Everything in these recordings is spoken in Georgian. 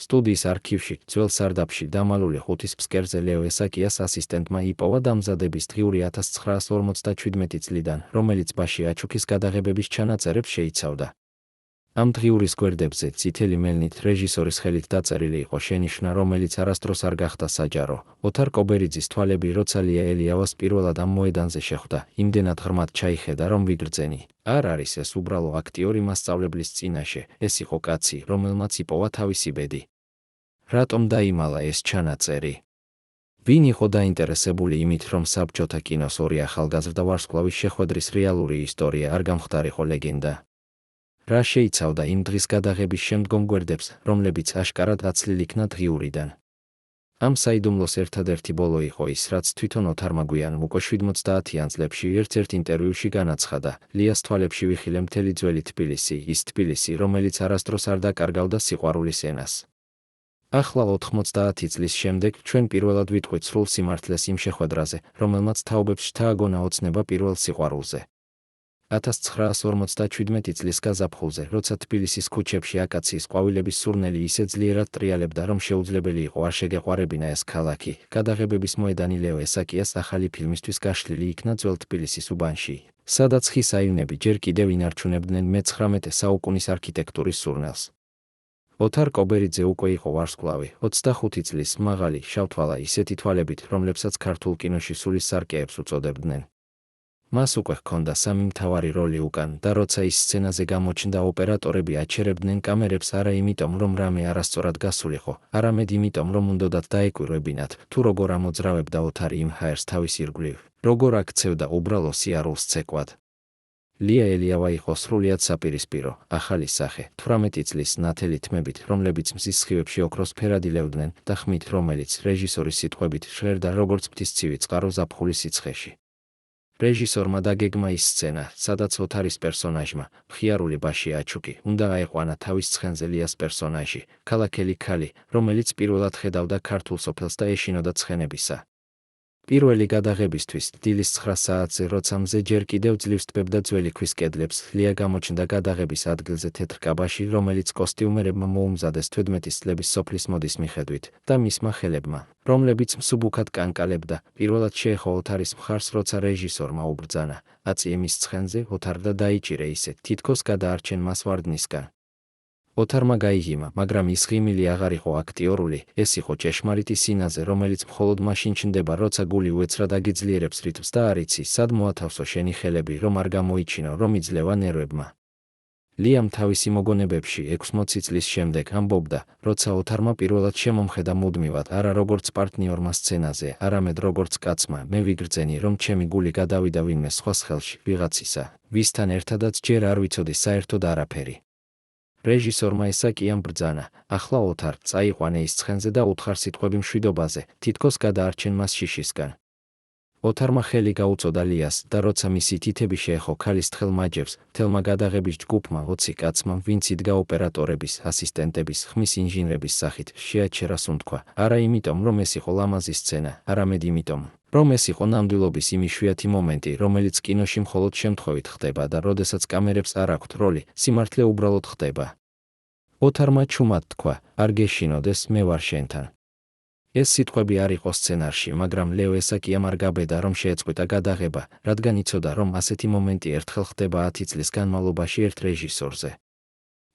სტუდიის არქივში, ძველ სარდაფში დამალული 5-ის ფსკერზე ლეო ესაკიას ასისტენტმა იპოვა დამზადების დღიური 1957 წლიდან, რომელიც ბაში აჩუქის გადაღებების ჩანაწერებს შეიცავდა. ამ დღიურის გვერდებზე წითელი მელნით რეჟისორის ხელით დაწერილი იყო შენიშვნა, რომელიც არასდროს არ გახდა საჯარო. ოთარ კობერიძის თვალები როცა ლია ელიავას პირველად ამ მოედანზე შეხვდა, იმდენად ღრმად ჩაიხედა, რომ ვიგრძენი. არ არის ეს უბრალო აქტიორი მასწავლებლის წინაშე, ეს იყო კაცი, რომელმაც იპოვა თავისი ბედი. რატომ დაიმალა ეს ჩანაწერი? ვინ იყო დაინტერესებული იმით, რომ საბჭოთა კინოს ორი ახალგაზრდა ვარსკვლავის შეხვედრის რეალური ისტორია არ გამხდარიყო ლეგენდა? რა შეიცავდა იმ დღის გადაღების შემდგომ გვერდებს, რომლებიც აშკარად აცლილ იქნა დღიურიდან? ამ საიდუმლოს ერთადერთი ბოლო იყო ის, რაც თვითონ ოთარმა გვიან უკვე 70-იან წლებში ერთ-ერთ ინტერვიუში განაცხადა: ლიას თვალებში ვიხილე მთელი ძველი თბილისი, ის თბილისი, რომელიც არასდროს არ დაკარგავდა სიყვარულის ენას. ახლა 90 წლის შემდეგ ჩვენ პირველად ვიტყვით სრულ სიმართლეს იმ შეხვედრაზე, რომელმაც თაობებს შთააგონა ოცნება პირველ სიყვარულზე. 1957 წლის გაზაფხულზე, როცა თბილისის ქუჩებში აკაციის ყვავილების სურნელი ისე ძლიერად ტრიალებდა, რომ შეუძლებელი იყო არ შეგეყვარებინა ეს ქალაქი, გადაღებების მოედანი ლეო ესაკიას ახალი ფილმისთვის გაშლილი იქნა ძველ თბილისის უბანში, სადაც ხის აივნები ჯერ კიდევ ინარჩუნებდნენ მე-19 საუკუნის არქიტექტურის სურნელს. ოთარ კობერიძე უკვე იყო ვარსკვლავი, 25 წლის, მაღალი, შავთვალა, ისეთი თვალებით, რომლებსაც ქართულ კინოში სულის სარკეებს უწოდებდნენ. მას უკვე ჰქონდა სამი მთავარი როლი უკან და როცა ის სცენაზე გამოჩნდა, ოპერატორები აჩერებდნენ კამერებს არა იმიტომ, რომ რამე არასწორად გასულიყო, არამედ იმიტომ, რომ უნდოდათ დაეკვირვებინათ, თუ როგორ ამოძრავებდა ოთარი იმ ჰაერს თავის ირგვლივ, როგორ აქცევდა უბრალო სიარულს ცეკვად. ლია ელიავა იყო სრულიად საპირისპირო, ახალი სახე, 18 წლის ნათელი თმებით, რომლებიც მზის სხივებში ოქროს ფერად ილევდნენ და ხმით, რომელიც რეჟისორის სიტყვებით ჟღერდა როგორც ღვთისმცივი წყარო ზაფხულის სიცხეში. რეჟისორმა დაგეგმა ის სცენა, სადაც ოთარის პერსონაჟმა, მხიარული ბაში აჩუკი, უნდა აეყვანა თავის ცხენზე ლიას პერსონაჟი, ქალაქელი ქალი, რომელიც პირველად ხედავდა ქართულ სოფელს და ეშინოდა ცხენებისა. პირველი გადაღებისთვის, დილის 9 საათზე, როცა მზე ჯერ კიდევ ძლივს ტბებდა ძველი ქვის კედლებს, ლია გამოჩნდა გადაღების ადგილზე თეთრ კაბაში, რომელიც კოსტიუმერებმა მოუმზადეს 17 წლების სოფლის მოდის მიხედვით და მისმა ხელებმა, რომლებიც მსუბუქად კანკალებდა, პირველად შეეხო ოთარის მხარს, როცა რეჟისორმა უბრძანა: აწიე მის ცხენზე, ოთარ და დაიჭირე ისე, თითქოს გადაარჩენ მას ვარდნისგან. ოთარმა გაიგიმა, მაგრამ ის ღიმილი აღარ იყო აქტიორული, ეს იყო ჭეშმარიტი სინაზე, რომელიც მხოლოდ მაშინ ჩნდება, როცა გული უეცრად აგიძლიერებს რიტმს და არ იცი, სად მოათავსო შენი ხელები, რომ არ გამოიჩინო, რომ იძლევა ნერვებმა. ლიამ თავისი მოგონებებში 60 წლის შემდეგ ამბობდა, როცა ოთარმა პირველად შემომხედა მუდმივად, არა როგორც პარტნიორმა სცენაზე, არამედ როგორც კაცმა, მე ვიგრძენი, რომ ჩემი გული გადავიდა ვინმე სხვას ხელში, ვიღაცისა, ვისთან ერთადაც ჯერ არ ვიცოდი საერთოდ არაფერი. რეჟისორმა ესაკიამ ბრძანა: ახლა ოთარ, წაიყვანე ის ცხენზე და უთხარ სიტყვები მშვიდობაზე, თითქოს გადაარჩენ მას შიშისგან. ოთარმა ხელი გაუწოდა ליას და როცა მისი თითები შეეხო ქალის თხელმაჯებს, მთელმა გადაღების ჯგუფმა, 20 კაცმა, ვინც იდგა ოპერატორების, ასისტენტების, ხმის ინჟინრების სახით, შეაჩერა სუნთქვა, არა იმიტომ, რომ ეს იყო ლამაზი სცენა, არამედ იმიტომ, რომ ეს იყო ნამდვილობის იმ იშვიათი მომენტი, რომელიც კინოში მხოლოდ შემთხვევით ხდება და როდესაც კამერებს არ აქვთ როლი, სიმართლე უბრალოდ ხდება. ოთარმა ჩუმად თქვა: არ გეშინოდეს, მე ვარ შენთან. ეს სიტყვები არ იყო სცენარში, მაგრამ ლეო ესაკიამ არ გაბედა, რომ შეეწყვიტა გადაღება, რადგან იცოდა, რომ ასეთი მომენტი ერთხელ ხდება 10 წლის განმავლობაში ერთ რეჟისორზე.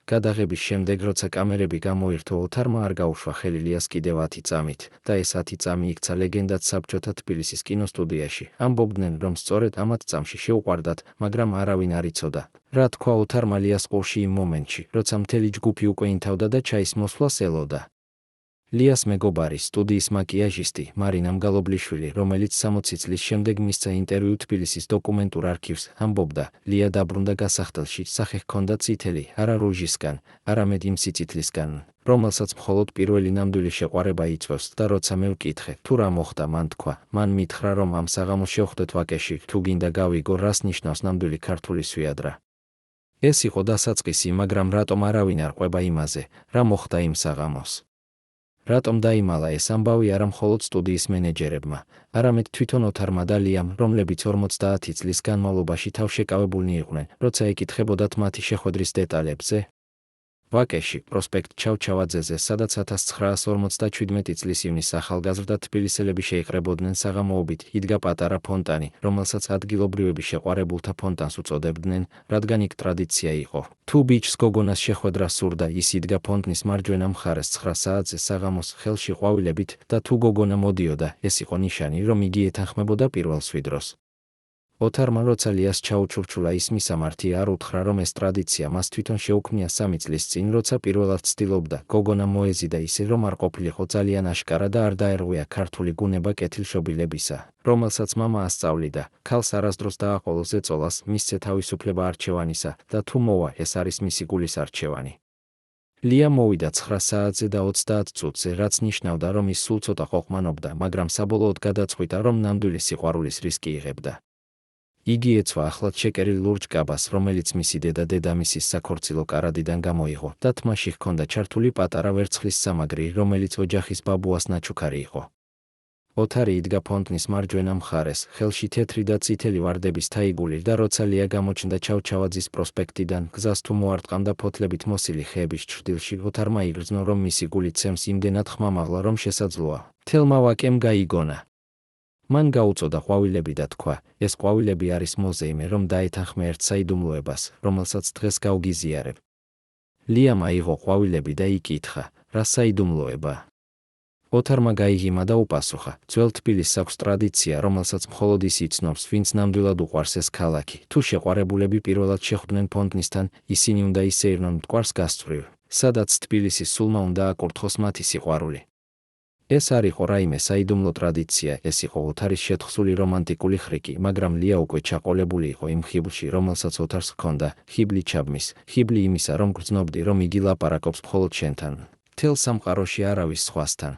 გადაღების შემდეგ, როცა კამერები გამოირთო, ოთარმა არ გაუშვა ხელი ליას კიდევ 10 წამით და ეს 10 წამი იქცა ლეგენდად საბჭოთა თბილისის კინოსტუდიაში. ამბობდნენ, რომ სწორედ ამათ წამში შეუყვარდათ, მაგრამ არავინ არ იცოდა, რა თქვა ოთარმა ליას ყურში იმ მომენტში, როცა მთელი ჯგუფი უკვე ინთავდა და ჩაის მოსვლას ელოდა. ლიას მეგობარი, სტუდიის მაკიაჟისტი, მარინა მგალობლიშვილი, რომელიც 60 წლის შემდეგ მისცა ინტერვიუ თბილისის დოკუმენტურ არქივს, ამბობდა: ლია დაბრუნდა გასახდელში, სახე ჰქონდა წითელი, არა რუჟისგან, არამედ იმ სიცითლისგან, რომელსაც მხოლოდ პირველი ნამდვილი შეყვარება იწვევს და როცა მე ვკითხე, თუ რა მოხდა, მან თქვა: მან მითხრა, რომ ამ საღამოს შევხვდეთ ვაკეში, თუ გინდა გავიგო, რას ნიშნავს ნამდვილი ქართული სვიადრა. ეს იყო დასაწყისი, მაგრამ რატომ არავინ არ ყვება იმაზე, რა მოხდა იმ საღამოს? რატომ დაიმალა ეს ამბავი არა მხოლოდ სტუდიის მენეჯერებმა, არამედ თვითონ ოთარმა და ლიამ, რომლებიც 50 წლის განმავლობაში თავშეკავებულნი იყვნენ, როცა ეკითხებოდათ მათი შეხვედრის დეტალებზე? ვაკეში, პროსპექტ ჩავჩავაძეზე, სადაც 1957 წლის ივნის ახალგაზრდა თბილისელები შეიყრებოდნენ საღამოობით, იდგა პატარა ფონტანი, რომელსაც ადგილობრივები შეყვარებულთა ფონტანს უწოდებდნენ, რადგან იქ ტრადიცია იყო. თუ ბიჭს გოგონას შეხვედრა სურდა, ის იდგა ფონტნის მარჯვენა მხარეს 9 საათზე საღამოს, ხელში ყვავილებით და თუ გოგონა მოდიოდა, ეს იყო ნიშანი, რომ იგი ეთანხმებოდა პირველ სვიდროს. ოთარმა როცა ლიას ჩაუჩურჩულა ის მისამართი არ უთხრა, რომ ეს ტრადიცია მას თვითონ შეუქმნია 3 წლის წინ, როცა პირველად ცდილობდა, გოგონა მოეზიდა ისე, რომ არ ყოფილიყო ძალიან აშკარა და არ დაერღვია ქართული გუნება კეთილშობილებისა, რომელსაც მამა ასწავლიდა, ქალს არასდროს დააყოლო ზეწოლას, მისცე თავისუფლება არჩევანისა და თუ მოვა, ეს არის მისი გულის არჩევანი. ლია მოვიდა 9 საათზე და 30 წუთზე, რაც ნიშნავდა, რომ ის სულ ცოტა ყოყმანობდა, მაგრამ საბოლოოდ გადაწყვიტა, რომ ნამდვილი სიყვარულის რისკი იღებდა. იგი ეცვა ახლად შეკერილ ლურჯ კაბას, რომელიც მისი დედა-დედამისის საქორწილო კარადიდან გამოიღო და თმაში ჰქონდა ჩართული პატარა ვერცხლის სამაგრი, რომელიც ოჯახის ბაბუას ნაჩუქარი იყო. ოთარი იდგა ფონტნის მარჯვენა მხარეს, ხელში თეთრი და წითელი ვარდების თაიგული და როცა ლია გამოჩნდა ჩავჩავაძის პროსპექტიდან, გზას თუ მოარტყამდა ფოთლებით მოსილი ხეების ჩრდილში, ოთარმა იგრძნო, რომ მისი გული ცემს იმდენად ხმამაღლა, რომ შესაძლოა. თელმა ვაკემ გაიგონა. მან გაუწოდა ყვავილები და თქვა, ეს ყვავილები არის მოზეიმე, რომ დაეთანხმე ერთ საიდუმლოებას, რომელსაც დღეს გავგიზიარებ. ლიამ აიღო ყვავილები და იკითხა, რა საიდუმლოება? ოთარმა გაიგიმა და უპასუხა, ძველ თბილისს აქვს ტრადიცია, რომელსაც მხოლოდ ის იცნობს, ვინც ნამდვილად უყვარს ეს ქალაქი. თუ შეყვარებულები პირველად შეხვდნენ ფონტნისთან, ისინი უნდა ისეირნონ მტკვარს გასწვრივ, სადაც თბილისის სულმა უნდა აკურთხოს მათი სიყვარული. ეს არ იყო რაიმე საიდუმლო ტრადიცია, ეს იყო ოთარის შეთხსული რომანტიკული ხრიკი, მაგრამ ლია უკვე ჩაყოლებული იყო იმ ხიბლში, რომელსაც ოთარს ჰქონდა, ხიბლი ჩაბმის, ხიბლი იმისა, რომ გრძნობდი, რომ იგი ლაპარაკობს მხოლოდ შენთან, მთელ სამყაროში არავის სხვასთან.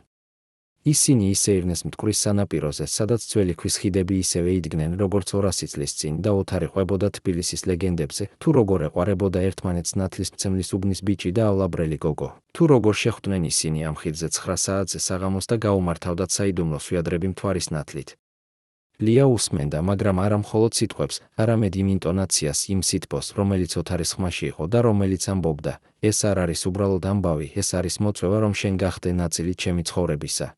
ისინი ისეირნეს მტკვრის სანაპიროზე, სადაც ძველი ქვის ხიდები ისევე იდგნენ, როგორც 200 წლის წინ და ოთარი ყვებოდა თბილისის ლეგენდებზე, თუ როგორ ეყვარებოდა ერთმანეთს ნათლისმცემლის უბნის ბიჭი დაავლაბრელი გოგო. თუ როგორ შეხვდნენ ისინი ამ ხიდზე 9 საათზე საღამოს და გაუმართავდათ საიდუმლო სვიადრები მთვარის ნათლით. ლია უსმენდა, მაგრამ არა მხოლოდ სიტყვებს, არამედ იმ ინტონაციას, იმ სითბოს, რომელიც ოთარის ხმაში იყო და რომელიც ამბობდა, ეს არ არის უბრალოდ ამბავი, ეს არის მოწვევა, რომ შენ გახდე ნაწილი ჩემი ცხოვრებისა.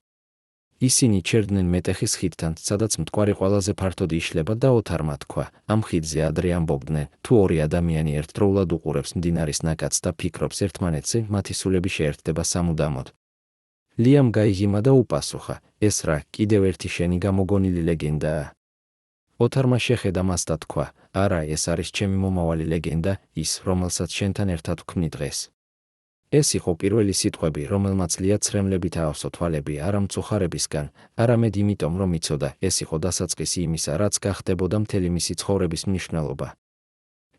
ისინი ჩერდნენ მეტეხის ხიდთან, სადაც მტკვარი ყველაზე ფართოდ იშლება და ოთარმა თქვა, ამ ხიდზე ადრე ამბობდნენ, თუ ორი ადამიანი ერთდროულად უყურებს მდინარის ნაკადს და ფიქრობს ერთმანეთზე, მათი სულები შეერთდება სამუდამოდ. ლიამ გაიგიმა და უპასუხა, ეს რა, კიდევ ერთი შენი გამოგონილი ლეგენდაა? ოთარმა შეხედა მას და თქვა, არა, ეს არის ჩემი მომავალი ლეგენდა, ის, რომელსაც შენთან ერთად ვქმნი დღეს. ეს იყო პირველი სიტყვები, რომელმაც ლია ცრემლებით აავსო თვალები არა მწუხარებისგან, არამედ იმიტომ, რომ იცოდა, ეს იყო დასაწყისი იმისა, რაც გახდებოდა მთელი მისი ცხოვრების მნიშვნელობა.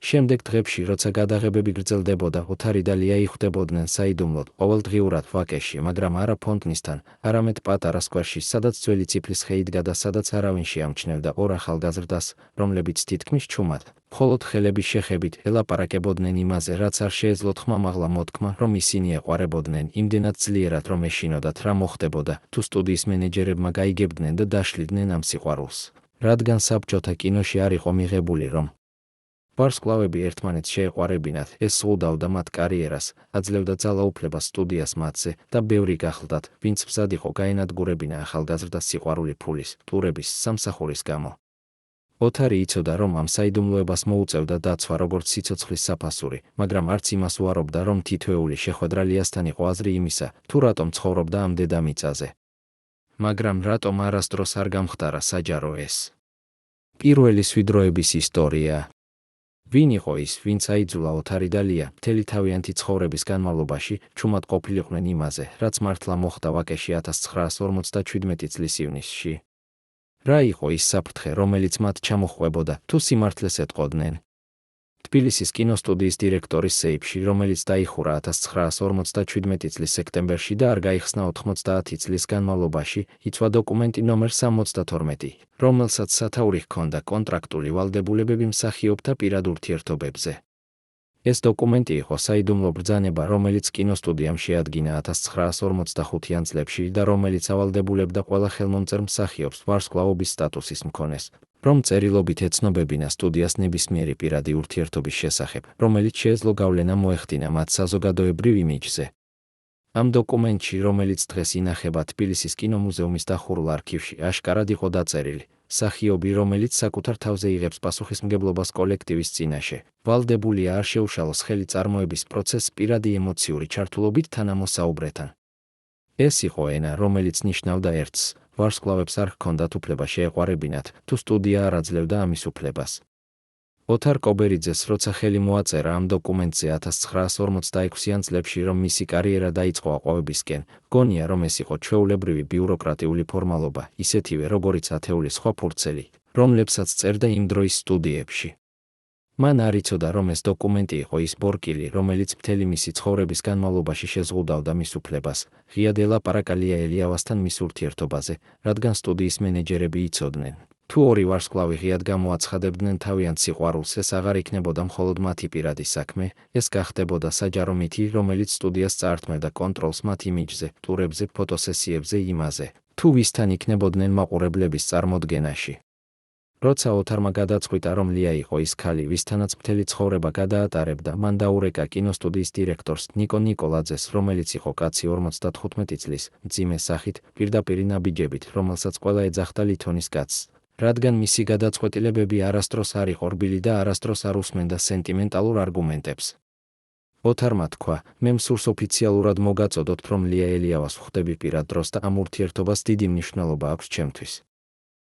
შემდეგ დღებში, როცა გადაღებები გრძელდებოდა, ოთარი და ლია იხვდებოდნენ საიდუმლოდ, ყოველდღიურად ვაკეში, მაგრამ არა ფონტნისთან, არამედ პატარა სკვერში, სადაც ძველი წიფლის ხე იდგა და სადაც არავინ შეამჩნევდა ორ ახალგაზრდას, რომლებიც თითქმის ჩუმად, მხოლოდ ხელების შეხებით ელაპარაკებოდნენ იმაზე, რაც არ შეეძლოთ ხმამაღლა მოთქმა, რომ ისინი ეყვარებოდნენ იმდენად ძლიერად, რომ ეშინოდათ რა მოხდებოდა, თუ სტუდიის მენეჯერებმა გაიგებდნენ და დაშლიდნენ ამ სიყვარულს, რადგან საბჭოთა კინოში არ იყო მიღებული, რომ ვარსკვლავები ერთმანეთს შეეყვარებინათ, ეს სულდავდა მათ კარიერას, აძლევდა ძალაუფლებას სტუდიას მათზე და ბევრი გახლდათ, ვინც მზად იყო გაენადგურებინა ახალგაზრდას სიყვარული ფულის, ტურების, სამსახურის გამო. ოთარი იცოდა, რომ ამ საიდუმლოებას მოუწევდა დაცვა როგორც სიცოცხლის საფასური, მაგრამ არც იმას უარობდა, რომ თითოეული შეხვედრა ლიასთან იყო აზრი იმისა, თუ რატომ ცხოვრობდა ამ დედამიწაზე. მაგრამ რატომ არასდროს არ გამხდარა საჯარო ეს პირველი სვიდროების ისტორია? ვინ იყო ის, ვინც აიძულა ოთარი და ლია მთელი თავიანთი ცხოვრების განმავლობაში ჩუმად ყოფილიყვნენ იმაზე, რაც მართლა მოხდა ვაკეში 1957 წლის ივნისში? რა იყო ის საფრთხე, რომელიც მათ ჩამოჰყვებოდა, თუ სიმართლეს ეტყოდნენ? თბილისის კინოსტუდიის დირექტორის სეიფში, რომელიც დაიხურა 1957 წლის სექტემბერში და არ გაიხსნა 90 წლის განმავლობაში, იცვა დოკუმენტი ნომერ 72, რომელსაც სათაური ჰქონდა კონტრაქტული ვალდებულებები მსახიობთა პირად ურთიერთობებზე. ეს დოკუმენტი იყო საიდუმლო ბრძანება, რომელიც კინოსტუდიამ შეადგინა 1945 წლებში და რომელიც ავალდებულებდა ყველა ხელმომწერ მსახიობს ვარსკვლავობის სტატუსის მქონეს, რომ წერილობით ეცნობებინა სტუდიას ნებისმიერი პირადი ურთიერთობის შესახებ, რომელიც შეეძლო გავლენა მოეხდინა მათ საზოგადოებრივ იმიჯზე. ამ დოკუმენტში, რომელიც დღეს ინახება თბილისის კინომუზეუმის დახურულ არქივში, აშკარად იყო დაწერილი, მსახიობი, რომელიც საკუთარ თავზე იღებს პასუხისმგებლობას კოლექტივის წინაშე, ვალდებულია არ შეუშალოს ხელი წარმოების პროცესს პირადი ემოციური ჩართულობით თანამოსაუბრეთან. ეს იყო ენა, რომელიც ნიშნავდა ერთს, ვარსკვლავებს არ ჰქონდათ უფლება შეეყვარებინათ, თუ სტუდია არ აძლევდა ამის უფლებას. ოთარ კობერიძეს როცა ხელი მოაწერა ამ დოკუმენტზე 1946-იან წლებში, რომ მისი კარიერა დაიწყო აყვავებისკენ, გონია, რომ ეს იყო ჩვეულებრივი ბიუროკრატიული ფორმალობა, ისეთივე როგორიც ათეული სხვა ფურცელი, რომლებსაც წერდა იმ დროის სტუდიებში. მან არ იცოდა, რომ ეს დოკუმენტი იყო ის ბორკილი, რომელიც მთელი მისი ცხოვრების განმავლობაში შეზღუდავდა მის უფლებას, ღიად ელაპარაკა ლია ელიავასთან მის ურთიერთობაზე, რადგან სტუდიის მენეჯერები იცოდნენ, თუ ორი ვარსკვლავი ღიად გამოაცხადებდნენ თავიანთ სიყვარულს, ეს აღარ იქნებოდა მხოლოდ მათი პირადი საქმე, ეს გახდებოდა საჯარო მითი, რომელიც სტუდიას წაართმევდა კონტროლს მათ იმიჯზე, ტურებზე, ფოტოსესიებზე, იმაზე, თუ ვისთან იქნებოდნენ მაყურებლების წარმოდგენაში. როცა ოთარმა გადაწყვიტა, რომ ლია იყო ის ქალი, ვისთანაც მთელი ცხოვრება გადაატარებდა, მან დაურეკა კინოსტუდიის დირექტორს ნიკო ნიკოლაძეს, რომელიც იყო კაცი 55 წლის, მძიმე სახით, პირდაპირი ნაბიჯებით, რომელსაც ყველა ეძახდა ლითონის კაცს, რადგან მისი გადაწყვეტილებები არასდროს არ იყო რბილი და არასდროს არ უსმენდა სენტიმენტალურ არგუმენტებს. ოთარმა თქვა, მე მსურს ოფიციალურად მოგაწოდოთ, რომ ლია ელიავას ვხვდები პირად დროს და ამ ურთიერთობას დიდი მნიშვნელობა აქვს ჩემთვის.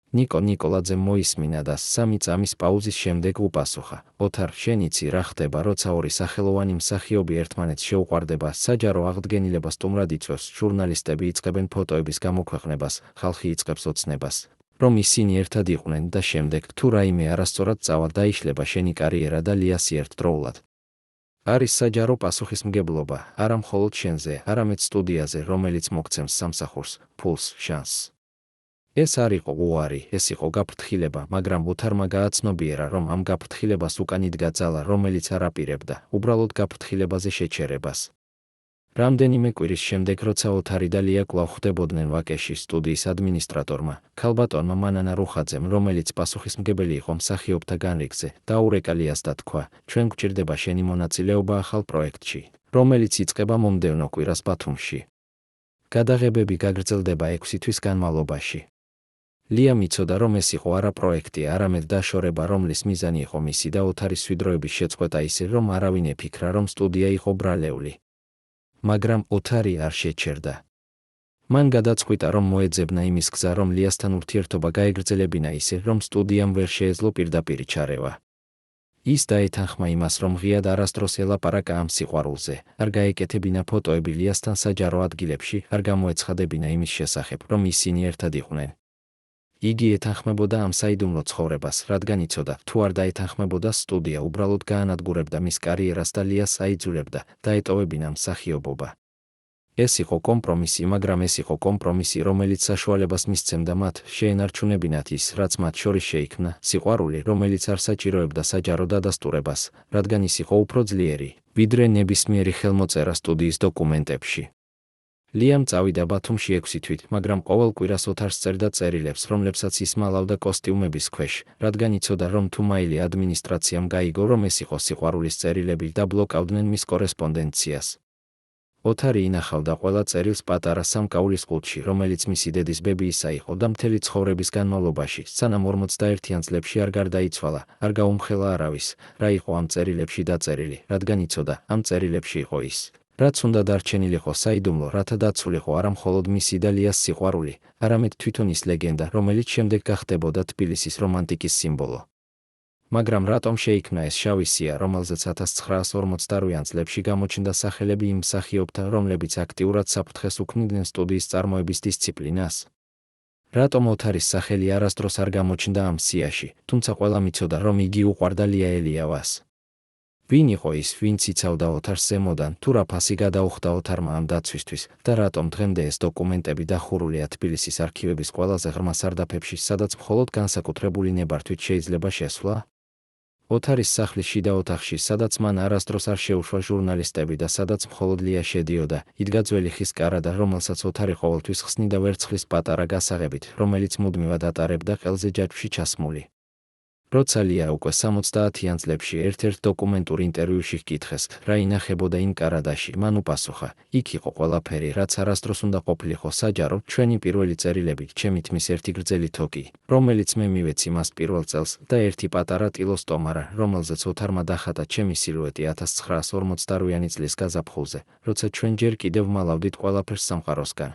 ნიკო ნიკოლაძემ მოისმინა და 3 წამის პაუზის შემდეგ უპასუხა, ოთარ, შენ იცი რა ხდება, როცა ორი სახელოვანი მსახიობი ერთმანეთს შეუყვარდება, საჯარო აღდგენილება სტუმრად იწვევს, ჟურნალისტები იწყებენ ფოტოების გამოქვეყნებას, ხალხი იწყებს ოცნებას, რომ ისინი ერთად იყვნენ და შემდეგ, თუ რაიმე არასწორად წავა, დაიშლება შენი კარიერა და ლიას ერთდროულად. არის საჯარო პასუხისმგებლობა, არა მხოლოდ შენზე, არამედ სტუდიაზე, რომელიც მოგცემს სამსახურს, ფულს, შანსს. ეს არ იყო უარი, ეს იყო გაფრთხილება, მაგრამ ოთარმა გააცნობიერა, რომ ამ გაფრთხილებას უკან იდგა ძალა, რომელიც არ აპირებდა, უბრალოდ გაფრთხილებაზე შეჩერებას. რამდენიმე კვირის შემდეგ, როცა ოთარი და ლია კვლავ ხვდებოდნენ ვაკეში, სტუდიის ადმინისტრატორმა, ქალბატონმა მანანა რუხაძემ, რომელიც პასუხისმგებელი იყო მსახიობთა განრიგზე, დაურეკალიას და თქვა, ჩვენ გვჭირდება შენი მონაწილეობა ახალ პროექტში, რომელიც იწყება მომდევნო კვირას ბათუმში. გადაღებები გაგრძელდება 6 თვის განმავლობაში. ლიამ იცოდა, რომ ეს იყო არა პროექტი, არამედ დაშორება, რომლის მიზანი იყო მისი და ოთარის სვიდროების შეწყვეტა ისე, რომ არავინ ეფიქრა, რომ სტუდია იყო ბრალეული. მაგრამ ოთარი არ შეჩერდა. მან გადაწყვიტა, რომ მოეძებნა იმის გზა, რომ ლიასთან ურთიერთობა გაეგრძელებინა ისე, რომ სტუდიამ ვერ შეეძლო პირდაპირი ჩარევა. ის დაეთანხმა იმას, რომ ღიად არასდროს ელაპარაკა ამ სიყვარულზე, არ გაეკეთებინა ფოტოები ლიასთან საჯარო ადგილებში, არ გამოეცხადებინა იმის შესახებ, რომ ისინი ერთად იყვნენ. იგი ეთანხმებოდა ამ საიდუმლო ცხოვრებას, რადგან იცოდა, თუ არ დაეთანხმებოდა, სტუდია უბრალოდ გაანადგურებდა მის კარიერას და ლიას აიძულებდა, დაეტოვებინა მსახიობობა. ეს იყო კომპრომისი, მაგრამ ეს იყო კომპრომისი, რომელიც საშუალებას მისცემდა მათ, შეენარჩუნებინათ ის, რაც მათ შორის შეიქმნა, სიყვარული, რომელიც არ საჭიროებდა საჯარო დადასტურებას, რადგან ის იყო უფრო ძლიერი, ვიდრე ნებისმიერი ხელმოწერა სტუდიის დოკუმენტებში. ლიამ წავიდა ბათუმში 6 თვით, მაგრამ ყოველ კვირას ოთარს წერდა წერილებს, რომლებსაც ისმალავდა კოსტიუმების ქვეშ, რადგან იცოდა, რომ თუ მაილი ადმინისტრაციამ გაიგო, რომ ეს იყო სიყვარულის წერილები და ბლოკავდნენ მის კორესპონდენციას. ოთარი ინახავდა ყველა წერილს პატარა სამკაულის ყუთში, რომელიც მისი დედის ბებიისა იყო და მთელი ცხოვრების განმავლობაში, სანამ 41 წლებში არ გარდაიცვალა, არ გაუმხელა არავის, რა იყო ამ წერილებში დაწერილი, რადგან იცოდა, ამ წერილებში იყო ის, რაც უნდა დარჩენილიყო საიდუმლო, რათა დაცულიყო არა მხოლოდ მისი და lias სიყვარული, არამედ თვითონ ის ლეგენდა, რომელიც შემდეგ გახდებოდა თბილისის რომანტიკის სიმბოლო. მაგრამ რატომ შეიქმნა ეს შავი სია, რომელზეც 1958 წლებში გამოჩნდა სახელები იმ მსახიობთა, რომლებიც აქტიურად საფრთხეს უქმნიდნენ სტუდიის წარმოების დისციპლინას? რატომ ოთარის სახელი არასდროს არ გამოჩნდა ამ სიაში, თუმცა ყველამ იცოდა, რომ იგი უყვარდა ლია ელიავას? ვინ იყო ის, ვინც იცავდა ოთარს ზემოდან, თუ რა ფასი გადაუხდა ოთარმა ამ დაცვისთვის და რატომ დღემდე ეს დოკუმენტები დახურულია თბილისის არქივების ყველაზე ღრმა სარდაფებში, სადაც მხოლოდ განსაკუთრებული ნებართვით შეიძლება შესვლა? ოთარის სახლის შიდა ოთახში, სადაც მან არასდროს არ შეუშვა ჟურნალისტები და სადაც მხოლოდ ლია შედიოდა, იდგა ძველი ხის კარადა, რომელსაც ოთარი ყოველთვის ხსნიდა ვერცხლის პატარა გასაღებით, რომელიც მუდმივად ატარებდა ყელზე ჯაჭვში ჩასმული როცა ლია უკვე 70-იან წლებში ერთ-ერთ დოკუმენტურ ინტერვიუში ჰკითხეს, რა ინახებოდა იმ კარადაში, მან უპასუხა: იქ იყო ყველაფერი, რაც არასდროს უნდა ყოფილიყო საჯარო, ჩვენი პირველი წერილები, ჩემი თმის ერთი გრძელი თოკი, რომელიც მე მივეცი მას პირველ წელს და ერთი პატარა ტილოს ტომარა, რომელზეც ოთარმა დახატა ჩემი სილუეტი 1958 წლის გაზაფხულზე, როცა ჩვენ ჯერ კიდევ მალავდით ყველაფერს სამყაროსგან.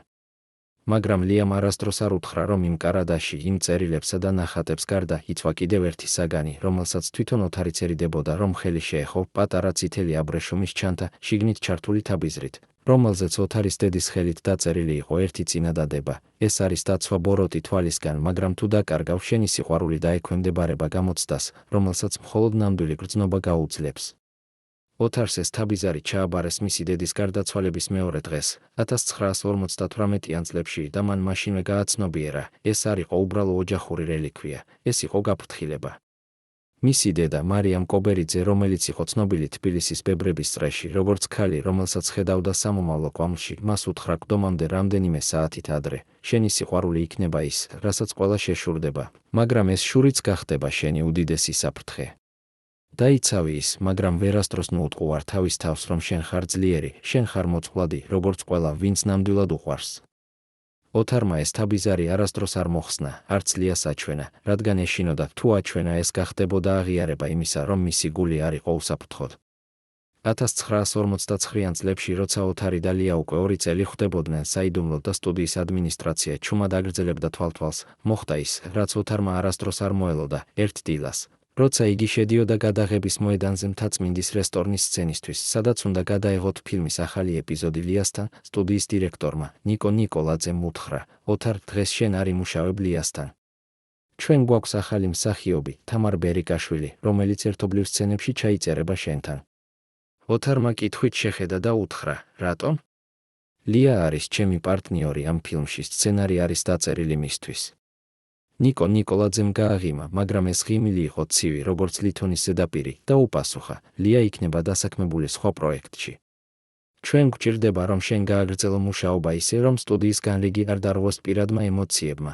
მაგრამ ლიამ არასდროს არ უთხრა, რომ იმ კარადაში, იმ წერილებსა და ნახატებს გარდა იცვა კიდევ ერთი საგანი, რომელსაც თვითონ ოთარი წერიდებოდა, რომ ხელი შეეხო პატარა წითელი აბრეშუმის ჩანთა, შიგნით ჩართული თაბიზრით, რომელზეც ოთარის დედის ხელით დაწერილი იყო ერთი წინადადება. ეს არის დაცვა ბოროტი თვალისგან, მაგრამ თუ დაკარგავ, შენი სიყვარული დაექვემდებარება გამოცდას, რომელსაც მხოლოდ ნამდვილი გრძნობა გაუძლებს. ოთარს ეს თაბიზარი ჩააბარეს მისი დედის გარდაცვალების მეორე დღეს, 1958 წლებში და მან მაშინვე გააცნობიერა, ეს არ იყო უბრალო ოჯახური რელიკვია, ეს იყო გაფრთხილება. მისი დედა, მარიამ კობერიძე, რომელიც იყო ცნობილი თბილისის ბებრების წრეში, როგორც ქალი, რომელსაც ხედავდა სამომავლო კვამლში, მას უთხრა გვდომამდე რამდენიმე საათით ადრე: შენი სიყვარული იქნება ის, რასაც ყველა შეშურდება, მაგრამ ეს შურიც გახდება შენი უდიდესი საფრთხე. დაიცავი ის, მაგრამ ვერასდროს ნუუტყუარ თავის თავს, რომ შენ ხარ ძლიერი, შენ ხარ მოწყვლადი, როგორც ყველა, ვინც ნამდვილად უყვარს. ოთარმა ეს თაბიზარი არასდროს არ მოხსნა, არც ლიას აჩვენა, რადგან ეშინოდა, თუ აჩვენა, ეს გახდებოდა აღიარება იმისა, რომ მისი გული არ იყო უსაფრთხოდ. 1959 წლებში, როცა ოთარი და ლია უკვე 2 წელი ხვდებოდნენ საიდუმლო და სტუდიის ადმინისტრაცია ჩუმად აგრძელებდა თვალთვალს, მოხდა ის, რაც ოთარმა არასდროს არ მოელოდა, ერთ დილას. როცა იგი შედიოდა გადაღების მოედანზე მთაწმინდის რესტორნის სცენისთვის, სადაც უნდა გადაეღოთ ფილმის ახალი ეპიზოდი ლიასთან, სტუდიის დირექტორმა, ნიკო ნიკოლაძემ უთხრა: ოთარ, დღეს შენ არ იმუშავებ ლიასთან. ჩვენ გვაქვს ახალი მსახიობი, თამარ ბერიკაშვილი, რომელიც ერთობლივ სცენებში ჩაიწერება შენთან. ოთარმა კითხვით შეხედა და უთხრა: რატომ? ლია არის ჩემი პარტნიორი ამ ფილმში, სცენარი არის დაწერილი მისთვის. ნიკო ნიკოლაძემ გააღიმა, მაგრამ ეს ღიმილი იყო ცივი, როგორც ლითონის ზედაპირი, და უპასუხა: ლია იქნება დასაქმებული სხვა პროექტში. ჩვენ გვჭირდება, რომ შენ გააგრძელო მუშაობა ისე, რომ სტუდიის განრიგი არ დარღვოს პირადმა ემოციებმა.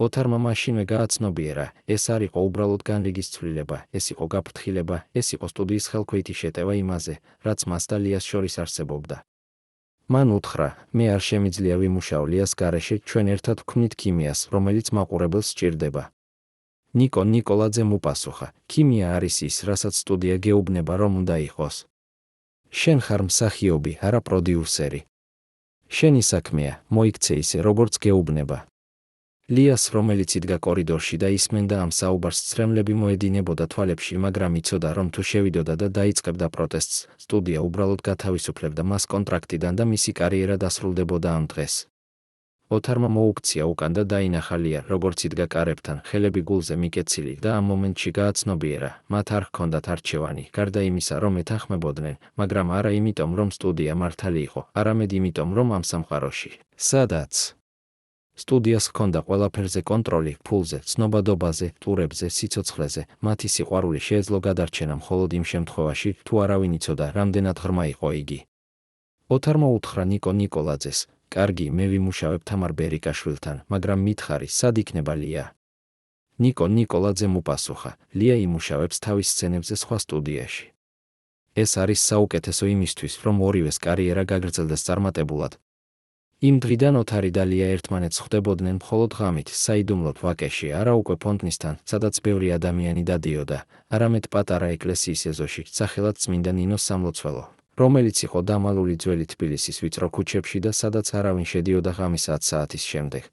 ოთარმა მაშინვე გააცნობიერა, ეს არ იყო უბრალოდ განრიგის ცვლილება, ეს იყო გაფრთხილება, ეს იყო სტუდიის ხელქვეითი შეტევა იმაზე, რაც მას და ლიას შორის არსებობდა. მან უთხრა: მე არ შემიძლია ვიმუშაო ლიას გარეშე, ჩვენ ერთად ვქმნით ქიმიას, რომელიც მაყურებელს სჭირდება. ნიკო ნიკოლაძემ უპასუხა: ქიმია არის ის, რასაც სტუდია გეუბნება, რომ უნდა იყოს. შენ ხარ მსახიობი, არა პროდიუსერი. შენი საქმეა, მოიქცე ისე, როგორც გეუბნება. ლიას, რომელიც იდგა კორიდორში და ისმენდა ამ საუბარს, სწრემლები მოედინებოდა თვალებში, მაგრამ იცოდა, რომ თუ შევიდოდა და დაიწყებდა პროტესტს, სტუდია უბრალოდ გათავისუფლებდა მას კონტრაქტიდან და მისი კარიერა დასრულდებოდა ამ დღეს. ოთარმა მოუქცია უკან და დაინახა ლია, როგორც იდგა კარებთან, ხელები გულზე მიკეცილი, და ამ მომენტში გააცნობიერა, მათ არ ჰქონდათ არჩევანი, გარდა იმისა, რომ ეთანხმებოდნენ, მაგრამ არა იმიტომ, რომ სტუდია მართალი იყო, არამედ იმიტომ, რომ ამ სამყაროში, სადაც სტუდიას ჰქონდა ყველაფერზე კონტროლი, ფულზე, ცნობადობაზე, ტურებზე, სიცოცხლეზე, მათი სიყვარული შეეძლო გადარჩენა მხოლოდ იმ შემთხვევაში, თუ არავინ იცოდა, რამდენად ღრმა იყო იგი. ოთარმა უთხრა ნიკო ნიკოლაძეს: კარგი, მე ვიმუშავებ თამარ ბერიკაშვილთან, მაგრამ მითხარი, სად იქნება ლია? ნიკო ნიკოლაძემ უპასუხა: ლია იმუშავებს თავის სცენებზე სხვა სტუდიაში. ეს არის საუკეთესო იმისთვის, რომ ორივეს კარიერა გაგრძელდეს წარმატებულად. იმ დღიდან ოთარი და ლია ერთმანეთს ხვდებოდნენ მხოლოდ ღამით, საიდუმლოდ ვაკეში, არა უკვე ფონტნისთან, სადაც ბევრი ადამიანი დადიოდა, არამედ პატარა ეკლესიის ეზოში, სახელად წმინდა ნინოს სამლოცველო, რომელიც იყო დამალული ძველი თბილისის ვიწრო ქუჩებში და სადაც არავინ შედიოდა ღამის 10 საათის შემდეგ.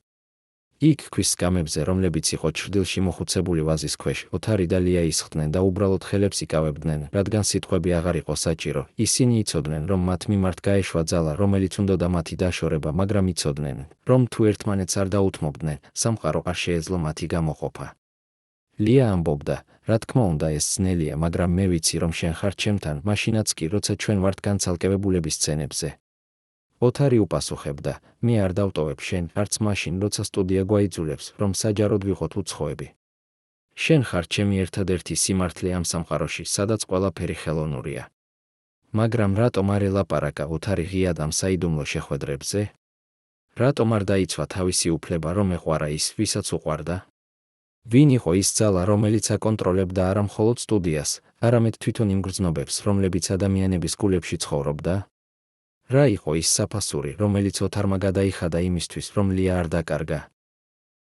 იქ ქვის სკამებზე, რომლებიც იყო ჩრდილში მოხუცებული ვაზის ქვეშ, ოთარი და ლია ისხდნენ და უბრალოდ ხელებს იკავებდნენ, რადგან სიტყვები აღარ იყო საჭირო. ისინი იცოდნენ, რომ მათ მიმართ გაეშვა ძალა, რომელიც უნდოდა მათი დაშორება, მაგრამ იცოდნენ, რომ თუ ერთმანეთს არ დაუთმობდნენ, სამყარო არ შეეძლო მათი გამოყოფა. ლია ამბობდა: რა თქმა უნდა, ეს ძნელია, მაგრამ მე ვიცი, რომ შენ ხარ ჩემთან, მაშინაც კი, როცა ჩვენ ვართ განცალკევებულების სცენებზე. ოთარი უპასუხებდა: მე არ დავტოვებ შენ, არც მაშინ, როცა სტუდია გვაიძულებს, რომ საჯაროდ ვიყოთ უცხოები. შენ ხარ ჩემი ერთადერთი სიმართლე ამ სამყაროში, სადაც ყველაფერი ხელოვნურია. მაგრამ რატომ არ ელაპარაკა ოთარი ღიად ამ საიდუმლო შეხვედრებზე? რატომ არ დაიცვა თავისი უფლება, რომ ეყვარა ის, ვისაც უყვარდა? ვინ იყო ის ძალა, რომელიც აკონტროლებდა არა მხოლოდ სტუდიას, არამედ თვითონ იმ გრძნობებს, რომლებიც ადამიანების გულებში ცხოვრობდა? რა იყო ის საფასური, რომელიც ოთარმა გადაიხადა იმისთვის, რომ ლია არ დაკარგა?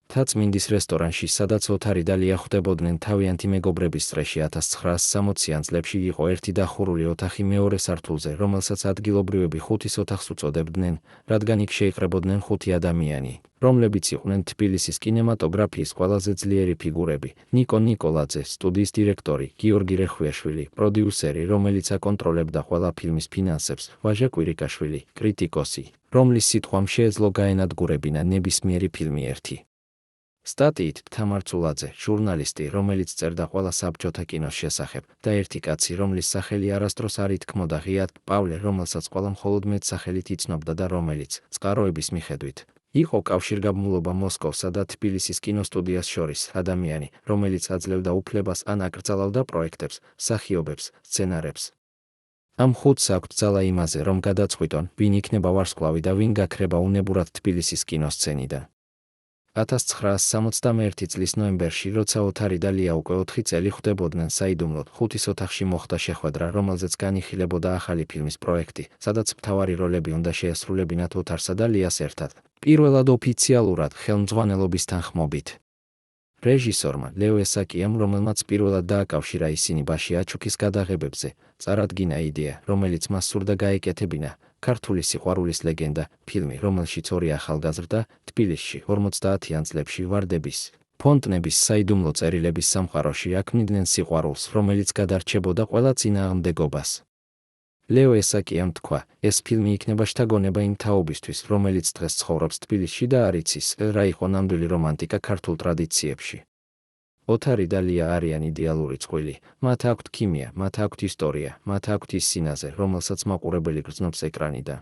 თაწმინდის რესტორანში, სადაც ოთარი და ლია ხვდებოდნენ თავიანთი მეგობრების წრეში 1960-იან წლებში იყო ერთი დახურული ოთახი მეორე სართულზე, რომელსაც ადგილობრივები ხუთის ოთახს უწოდებდნენ, რადგან იქ შეიყრებოდნენ 5 ადამიანი, რომლებიც იყვნენ თბილისის კინემატოგრაფიის ყველაზე ძლიერი ფიგურები: ნიკო ნიკოლაძე, სტუდიის დირექტორი, გიორგი რეხვიაშვილი, პროდიუსერი, რომელიც აკონტროლებდა ყველა ფილმის ფინანსებს, ვაჟა კვირიკაშვილი, კრიტიკოსი, რომლის სიტყვამ შეეძლო გაენადგურებინა ნებისმიერი ფილმი ერთი. სტატიით თამარ ცულაძე, ჟურნალისტი, რომელიც წერდა ყველა საბჭოთა კინოს შესახებ, და ერთი კაცი, რომლის სახელი არასდროს არ ითქმოდა ღიად, პავლე, რომელსაც ყველა მხოლოდ მეტსახელით იცნობდა და რომელიც, წყაროების მიხედვით, იყო კავშირგაბმულობა მოსკოვსა და თბილისის კინოსტუდიას შორის ადამიანი, რომელიც აძლევდა უფლებას ან აკრძალავდა პროექტებს, მსახიობებს, სცენარებს. ამ ხუთს აქვთ ძალა იმაზე, რომ გადაწყვიტონ, ვინ იქნება ვარსკვლავი და ვინ გაქრება უნებურად თბილისის კინოსცენიდან. 1961 წლის ნოემბერში, როცა ოთარი და ლია უკვე 4 წელი ხვდებოდნენ საიდუმლოდ, ხუთის ოთახში მოხდა შეხვედრა, რომელზეც განიხილებოდა ახალი ფილმის პროექტი, სადაც მთავარი როლები უნდა შეესრულებინათ ოთარსა და ლიას ერთად, პირველად ოფიციალურად ხელმძღვანელობის თანხმობით. რეჟისორმა ლეო ესაკიამ, რომელმაც პირველად დააკავშირა ისინი ბაში აჩუქის გადაღებებზე, წარადგინა იდეა, რომელიც მას სურდა გაეკეთებინა, ქართული სიყვარულის ლეგენდა, ფილმი, რომელშიც ორი ახალგაზრდა, თბილისში 50-იან წლებში ვარდების, ფონტნების საიდუმლო წერილების სამყაროში აქმნიდნენ სიყვარულს, რომელიც გადარჩებოდა ყველა წინააღმდეგობას. ლეო ესაკიამ თქვა, ეს ფილმი იქნება შთაგონება იმ თაობისთვის, რომელიც დღეს ცხოვრობს თბილისში და არ იცის, რა იყო ნამდვილი რომანტიკა ქართულ ტრადიციებში. ოთარი და ლია არიან იდეალური წყვილი, მათ აქვთ ქიმია, მათ აქვთ ისტორია, მათ აქვთ ის სინაზე, რომელსაც მაყურებელი გრძნობს ეკრანიდან.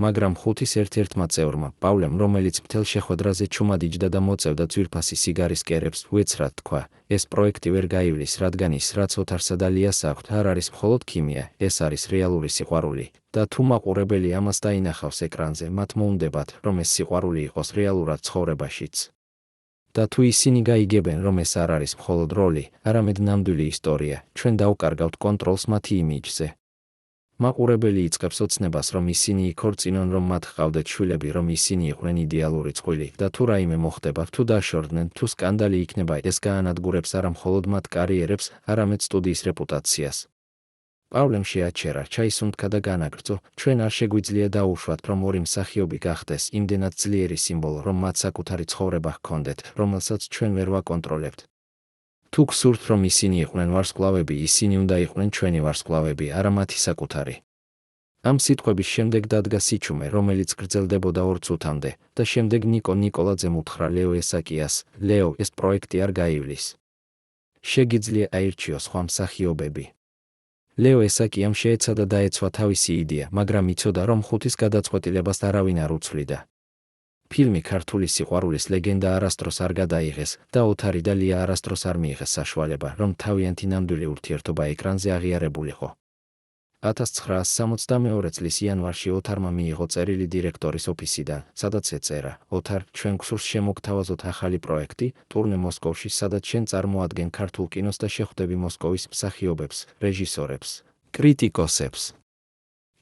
მაგრამ ხუთის ერთ-ერთმა წევრმა, პავლემ, რომელიც მთელ შეხვედრაზე ჩუმად იჯდა და მოწევდა ძვირფასი სიგარის კერებს, უეცრად თქვა, ეს პროექტი ვერ გაივლის, რადგან ის, რაც ოთარსა დალიას აქვთ, არ არის მხოლოდ ქიმია, ეს არის რეალური სიყვარული, და თუ მაყურებელი ამას დაინახავს ეკრანზე, მათ მოუნდებათ, რომ ეს სიყვარული იყოს რეალურად ცხოვრებაშიც. და თუ ისინი გაიგებენ, რომ ეს არ არის მხოლოდ როლი, არამედ ნამდვილი ისტორია, ჩვენ დავკარგავთ კონტროლს მათი იმიჯზე. მაყურებელი იწყებს ოცნებას, რომ ისინი იქორწინონ, რომ მათ ჰყავდეთ შვილები, რომ ისინი იყვნენ იდეალური წყვილი, და თუ რაიმე მოხდება, თუ დაშორდნენ, თუ სკანდალი იქნება, ეს გაანადგურებს არა მხოლოდ მათ კარიერებს, არამედ სტუდიის რეპუტაციას. პავლემ შეაჩერა, ჩაისუნთქა და განაგრძო, ჩვენ არ შეგვიძლია დაუშვათ, რომ ორი მსახიობი გახდეს იმდენად ძლიერი სიმბოლო, რომ მათ საკუთარი ცხოვრება ჰქონდეთ, რომელსაც ჩვენ ვერ ვაკონტროლებთ. თუ გსურთ, რომ ისინი იყვნენ ვარსკვლავები, ისინი უნდა იყვნენ ჩვენი ვარსკვლავები, არა მათი საკუთარი. ამ სიტყვების შემდეგ დადგა სიჩუმე, რომელიც გრძელდებოდა 2 წუთამდე, და შემდეგ ნიკო ნიკოლაძემ უთხრა ლეო ესაკიას, ლეო, ეს პროექტი არ გაივლის. შეგიძლია აირჩიო სხვა მსახიობები. ლეო ესაკიამ შეეცადა დაეცვა თავისი იდეა, მაგრამ იცოდა, რომ ხუთის გადაწყვეტილებას არავინ არ უცვლიდა. ფილმი ქართული სიყვარულის ლეგენდა არასდროს არ გადაიღეს და ოთარი და ლია არასდროს არ მიიღეს საშუალება, რომ თავიანთი ნამდვილი ურთიერთობა ეკრანზე აღიარებულიყო. 1962 წლის იანვარში ოთარმა მიიღო წერილი დირექტორის ოფისიდან, სადაც ეწერა, ოთარ, ჩვენ გსურს შემოგთავაზოთ ახალი პროექტი, ტურნე მოსკოვში, სადაც შენ წარმოადგენ ქართულ კინოს და შეხვდები მოსკოვის მსახიობებს, რეჟისორებს, კრიტიკოსებს.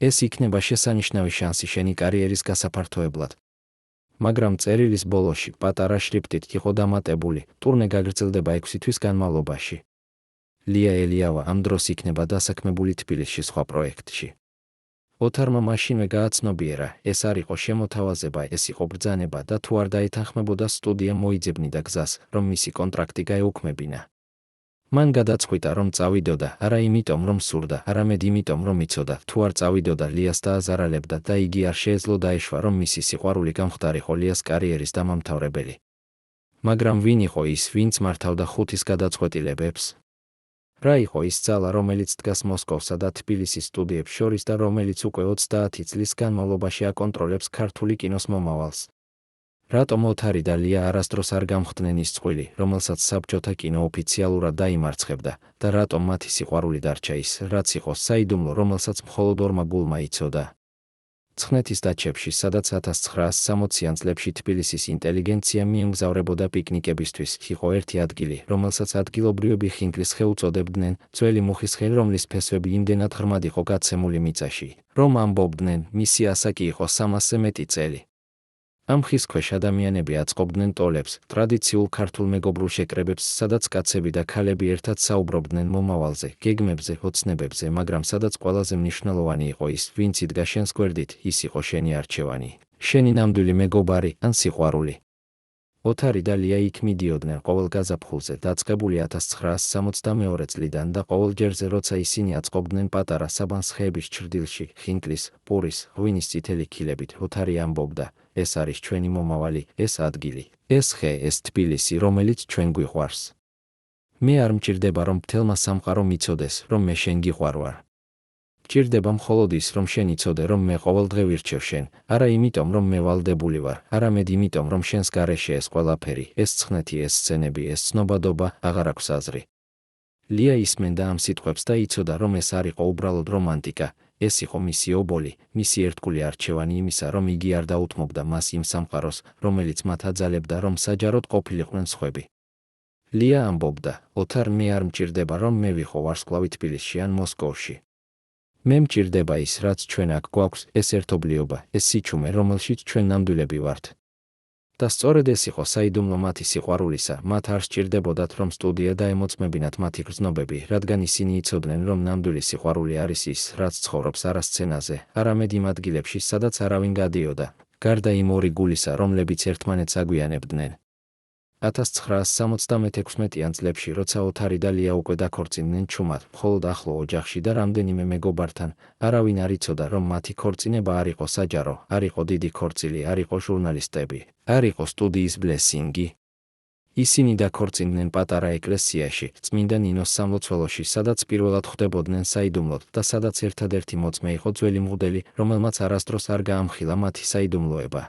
ეს იქნება შესანიშნავი შანსი შენი კარიერის გასაფართოებლად. მაგრამ წერილის ბოლოში, პატარა შრიფტით იყო დამატებული, ტურნე გაგრძელდება 6 თვის განმავლობაში. ლია ელიავა ამ დროს იქნება დასაქმებული თბილისში სხვა პროექტში. ოთარმა მაშინვე გააცნობიერა, ეს არ იყო შემოთავაზება, ეს იყო ბრძანება და თუ არ დაეთანხმებოდა სტუდია მოიძებნიდა გზას, რომ მისი კონტრაქტი გაეუქმებინა. მან გადაწყვიტა, რომ წავიდოდა, არა იმიტომ, რომ სურდა, არამედ იმიტომ, რომ იცოდა, თუ არ წავიდოდა, ლიას დააზარალებდა და იგი არ შეეძლო დაეშვა, რომ მისი სიყვარული გამხდარიყო ლიას კარიერის დამამთავრებელი. მაგრამ ვინ იყო ის, ვინც მართავდა ხუთის გადაწყვეტილებებს? რა იყო ის ძალა, რომელიც დგას მოსკოვსა და თბილისის სტუდიებს შორის და რომელიც უკვე 30 წლის განმავლობაში აკონტროლებს ქართული კინოს მომავალს? რატომ ოთარი და ლია არასდროს არ გამხდნენ ის წყვილი, რომელსაც საბჭოთა კინო ოფიციალურად დაიმარცხებდა, და რატომ მათი სიყვარული დარჩა ის, რაც იყო საიდუმლო, რომელსაც მხოლოდ ორმა გულმა იცოდა? ცხნეთის დაჩებში, სადაც 1960-იან წლებში თბილისის ინტელიგენცია მიემგზავრებოდა პიკნიკებისთვის, იყო ერთი ადგილი, რომელსაც ადგილობრივები ხინკლის ხე უწოდებდნენ, ძველი მუხის ხე, რომლის ფესვები იმდენად ღრმად იყო გაცემული მიწაში, რომ ამბობდნენ, მისი ასაკი იყო 300-ზე მეტი წელი. ამ ხის ქვეშ ადამიანები აწყობდნენ ტოლებს, ტრადიციულ ქართულ მეგობრულ შეკრებებს, სადაც კაცები და ქალები ერთად საუბრობდნენ მომავალზე, გეგმებზე, ოცნებებზე, მაგრამ სადაც ყველაზე მნიშვნელოვანი იყო ის, ვინც იდგა შენს გვერდით, ის იყო შენი არჩევანი, შენი ნამდვილი მეგობარი ან სიყვარული. ოთარი და ლია იქ მიდიოდნენ ყოველ გაზაფხულზე, დაწყებული 1962 წლიდან და ყოველ ჯერზე, როცა ისინი აწყობდნენ პატარა საბანს ხეების ჩრდილში, ხინკლის, პურის, ღვინის წითელი ქილებით, ოთარი ამბობდა, ეს არის ჩვენი მომავალი, ეს ადგილი, ეს ხე, ეს თბილისი, რომელიც ჩვენ გვიყვარს. მე არ მჭირდება, რომ მთელმა სამყარომ იცოდეს, რომ მე შენ გიყვარვარ. მჭირდება მხოლოდ ის, რომ შენ იცოდე, რომ მე ყოველდღე ვირჩევ შენ, არა იმიტომ, რომ მე ვალდებული ვარ, არამედ იმიტომ, რომ შენს გარეშე ეს ყველაფერი, ეს ცხნეთი, ეს სცენები, ეს ცნობადობა, აღარ აქვს აზრი. ლია ისმენდა ამ სიტყვებს და იცოდა, რომ ეს არ იყო უბრალოდ რომანტიკა, ეს იყო მისი ობოლი, მისი ერთგული არჩევანი იმისა, რომ იგი არ დაუთმობდა მას იმ სამყაროს, რომელიც მათ აძალებდა, რომ საჯაროდ ყოფილიყვნენ სხვები. ლია ამბობდა, ოთარ, მე არ მჭირდება, რომ მე ვიყო ვარსკვლავი თბილისში ან მოსკოვში. მე მჭირდება ის, რაც ჩვენ აქ გვაქვს, ეს ერთობლიობა, ეს სიჩუმე, რომელშიც ჩვენ ნამდვილები ვართ. და სწორედ ეს იყო საიდუმლო მათი სიყვარულისა, მათ არ სჭირდებოდათ, რომ სტუდია დაემოწმებინათ მათი გრძნობები, რადგან ისინი იცოდნენ, რომ ნამდვილი სიყვარული არის ის, რაც ცხოვრობს არა სცენაზე, არამედ იმ ადგილებში, სადაც არავინ გადიოდა, გარდა იმ ორი გულისა, რომლებიც ერთმანეთს აგვიანებდნენ. 1976-იან წლებში, როცა ოთარი და ლია უკვე დაქორწინდნენ ჩუმად, მხოლოდ ახლო ოჯახში და რამდენიმე მეგობართან, არავინ არ იცოდა, რომ მათი ქორწინება არ იყო საჯარო, არ იყო დიდი ქორწილი, არ იყო ჟურნალისტები, არ იყო სტუდიის ბლესინგი. ისინი დაქორწინდნენ პატარა ეკლესიაში, წმინდა ნინოს სამლოცველოში, სადაც პირველად ხვდებოდნენ საიდუმლოდ და სადაც ერთადერთი მოწმე იყო ძველი მღვდელი, რომელმაც არასდროს არ გაამხილა მათი საიდუმლოება.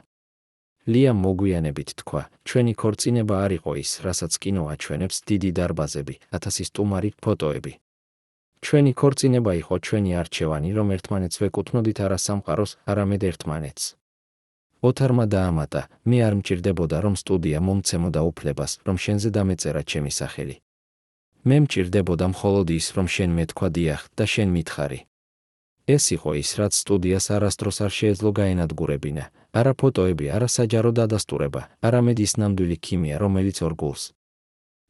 ლიამ მოგვიანებით თქვა, ჩვენი ქორწინება არ იყო ის, რასაც კინო აჩვენებს, დიდი დარბაზები, 1000 სტუმარი, ფოტოები. ჩვენი ქორწინება იყო ჩვენი არჩევანი, რომ ერთმანეთს ვეკუთვნოდით არა სამყაროს, არამედ ერთმანეთს. ოთარმა დაამატა, მე არ მჭირდებოდა, რომ სტუდია მომცემოდა უფლებას, რომ შენზე დამეწერა ჩემი სახელი. მე მჭირდებოდა მხოლოდ ის, რომ შენ მეთქვა დიახ და შენ მითხარი. ეს იყო ის, რაც სტუდიას არასდროს არ შეეძლო გაენადგურებინა, არა ფოტოები, არა საჯარო დადასტურება, არამედ ის ნამდვილი ქიმია, რომელიც ორ გულს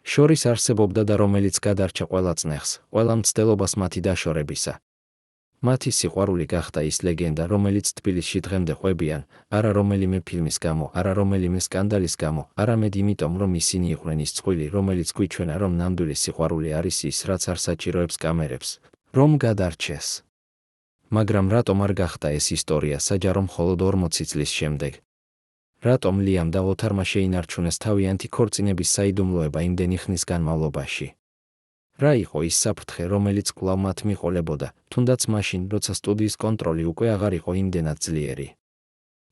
შორის არსებობდა და რომელიც გადარჩა ყველა წნეხს, ყველა მცდელობას მათი დაშორებისა. მათი სიყვარული გახდა ის ლეგენდა, რომელიც თბილისში დღემდე ყვებიან, არა რომელიმე ფილმის გამო, არა რომელიმე სკანდალის გამო, არამედ იმიტომ, რომ ისინი იყვნენ ის წყვილი, რომელიც გვიჩვენა, რომ ნამდვილი სიყვარული არის ის, რაც არ საჭიროებს კამერებს, რომ გადარჩეს. მაგრამ რატომ არ გახდა ეს ისტორია საჯარო მხოლოდ 40 წლის შემდეგ? რატომ ლიამ და ოთარმა შეინარჩუნეს თავიანთი ქორწინების საიდუმლოება იმდენი ხნის განმავლობაში? რა იყო ის საფრთხე, რომელიც კვლავ მათ მიყოლებოდა, თუნდაც მაშინ, როცა სტუდიის კონტროლი უკვე აღარ იყო იმდენად ძლიერი?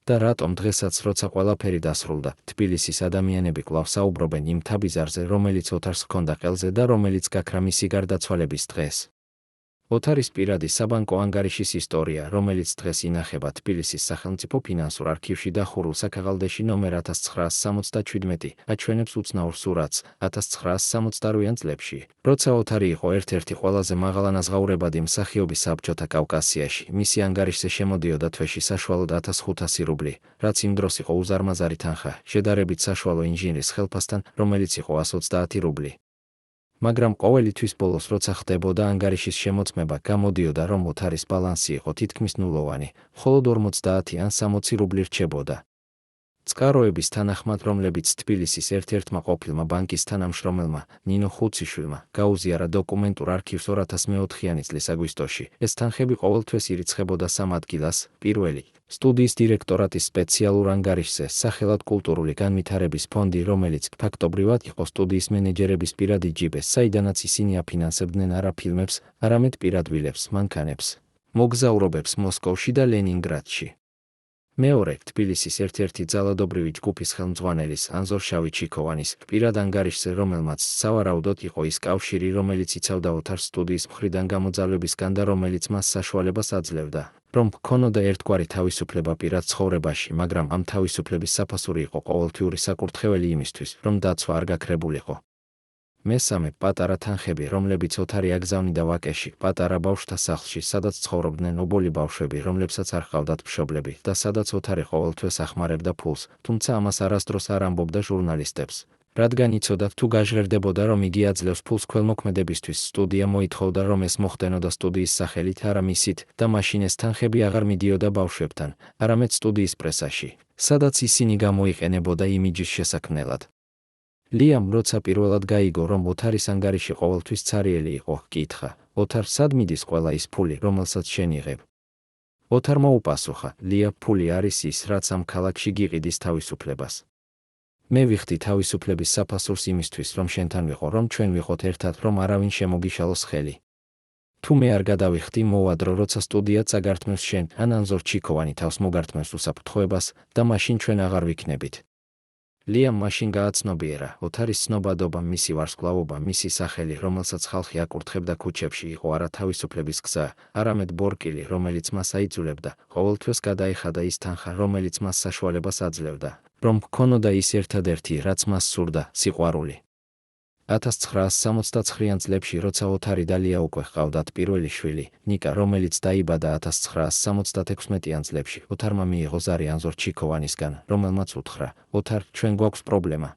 და რატომ დღესაც, როცა ყველაფერი დასრულდა, თბილისის ადამიანები კვლავ საუბრობენ იმ თაბიზარზე, რომელიც ოთარს ჰქონდა ყელზე და რომელიც გაქრა მისი გარდაცვალების დღეს? ოთარის პირადი საბანკო ანგარიშის ისტორია, რომელიც დღეს ინახება თბილისის სახელმწიფო ფინანსურ არქივში დახურულ საქაღალდეში ნომერ 1977, აჩვენებს უცნაურ სურათს 1968-იან წლებში, როცა ოთარი იყო ერთ-ერთი ყველაზე მაღალანაზღაურებადი მსახიობი საბჭოთა კავკასიაში. მისი ანგარიშზე შემოდიოდა თვეში საშუალოდ 1500 რუბლი, რაც იმ დროს იყო უზარმაზარი თანხა, შედარებით საშუალო ინჟინრის ხელფასთან, რომელიც იყო 130 რუბლი. მაგრამ ყოველი თვის ბოლოს, როცა ხდებოდა ანგარიშის შემოწმება, გამოდიოდა, რომ ოთარის ბალანსი იყო თითქმის ნულოვანი, მხოლოდ 50 ან 60 რუბლი რჩებოდა. წყაროების თანახმად, რომლებიც თბილისის ერთ-ერთმა ყოფილმა ბანკის თანამშრომელმა, ნინო ხუციშვილმა, გაუზიარა დოკუმენტურ არქივს 2004 წლის აგვისტოში, ეს თანხები ყოველთვის ირიცხებოდა 3 ადგილას. პირველი, სტუდიის დირექტორატის სპეციალურ ანგარიშზე, სახელად კულტურული განვითარების ფონდი, რომელიც ფაქტობრივად იყო სტუდიის მენეჯერების პირადი ჯიბე, საიდანაც ისინი აფინანსებდნენ არა ფილმებს, არამედ პირად ვილებს, მანქანებს, მოგზაურობებს მოსკოვში და ლენინგრადში. მეორე, თბილისის ერთ-ერთი ძალადობრივი ჯგუფის ხელმძღვანელის, ანზორ შავიჩიკოვანის, პირად ანგარიშზე, რომელმაც სავარაუდოდ იყო ის კავშირი, რომელიც იცავდა ოთარს სტუდიის მხრიდან გამოძალვებისგან და რომელიც მას საშუალებას აძლევდა, რომ ჰქონოდა ერთგვარი თავისუფლება პირად ცხოვრებაში, მაგრამ ამ თავისუფლების საფასური იყო ყოველთვიური საკურთხეველი იმისთვის, რომ დაცვა არ გაქრებულიყო. მესამე, პატარა თანხები, რომლებიც ოთარი აგზავნიდა ვაკეში, პატარა ბავშვთა სახლში, სადაც ცხოვრობდნენ ობოლი ბავშვები, რომლებსაც არ ჰყავდათ მშობლები და სადაც ოთარი ყოველთვეს ახმარებდა ფულს, თუმცა ამას არასდროს არ ამბობდა ჟურნალისტებს, რადგან იცოდა, თუ გაჟღერდებოდა, რომ იგი აძლევს ფულს ქველმოქმედებისთვის, სტუდია მოითხოვდა, რომ ეს მოხდენოდა სტუდიის სახელით, არა მისით, და მაშინ ეს თანხები აღარ მიდიოდა ბავშვებთან, არამედ სტუდიის პრესაში, სადაც ისინი გამოიყენებოდა იმიჯის შესაქმნელად. ლიამ როცა პირველად გაიგო, რომ ოთარის ანგარიში ყოველთვის ცარიელი იყო, ჰკითხა, ოთარ, სად მიდის ყველა ის ფული, რომელსაც შენ იღებ? ოთარმა უპასუხა, ლია, ფული არის ის, რაც ამ ქალაქში გიყიდის თავისუფლებას. მე ვიხდი თავისუფლების საფასურს იმისთვის, რომ შენთან ვიყო, რომ ჩვენ ვიყოთ ერთად, რომ არავინ შემოგიშალოს ხელი. თუ მე არ გადავიხდი, მოვადრო, როცა სტუდია წაგართმევს შენ, ან ანზორ ჩიქოვანი თავს მოგართმევს უსაფრთხოებას და მაშინ ჩვენ აღარ ვიქნებით. ლიამ მაშინ გააცნობიერა, ოთარის ცნობადობა, მისი ვარსკვლავობა, მისი სახელი, რომელსაც ხალხი აკურთხებდა ქუჩებში, იყო არა თავისუფლების გზა, არამედ ბორკილი, რომელიც მას აიძულებდა, ყოველთვის გადაეხადა ის თანხა, რომელიც მას საშუალებას აძლევდა, რომ ჰქონოდა ის ერთადერთი, რაც მას სურდა, სიყვარული. 1969 წლებში, როცა ოთარი და ლია უკვე ჰყავდათ პირველი შვილი, ნიკა, რომელიც დაიბადა 1976 წლებში, ოთარმა მიიღო ზარი ანზორ ჩიქოვანისგან, რომელმაც უთხრა, ოთარ, ჩვენ გვაქვს პრობლემა.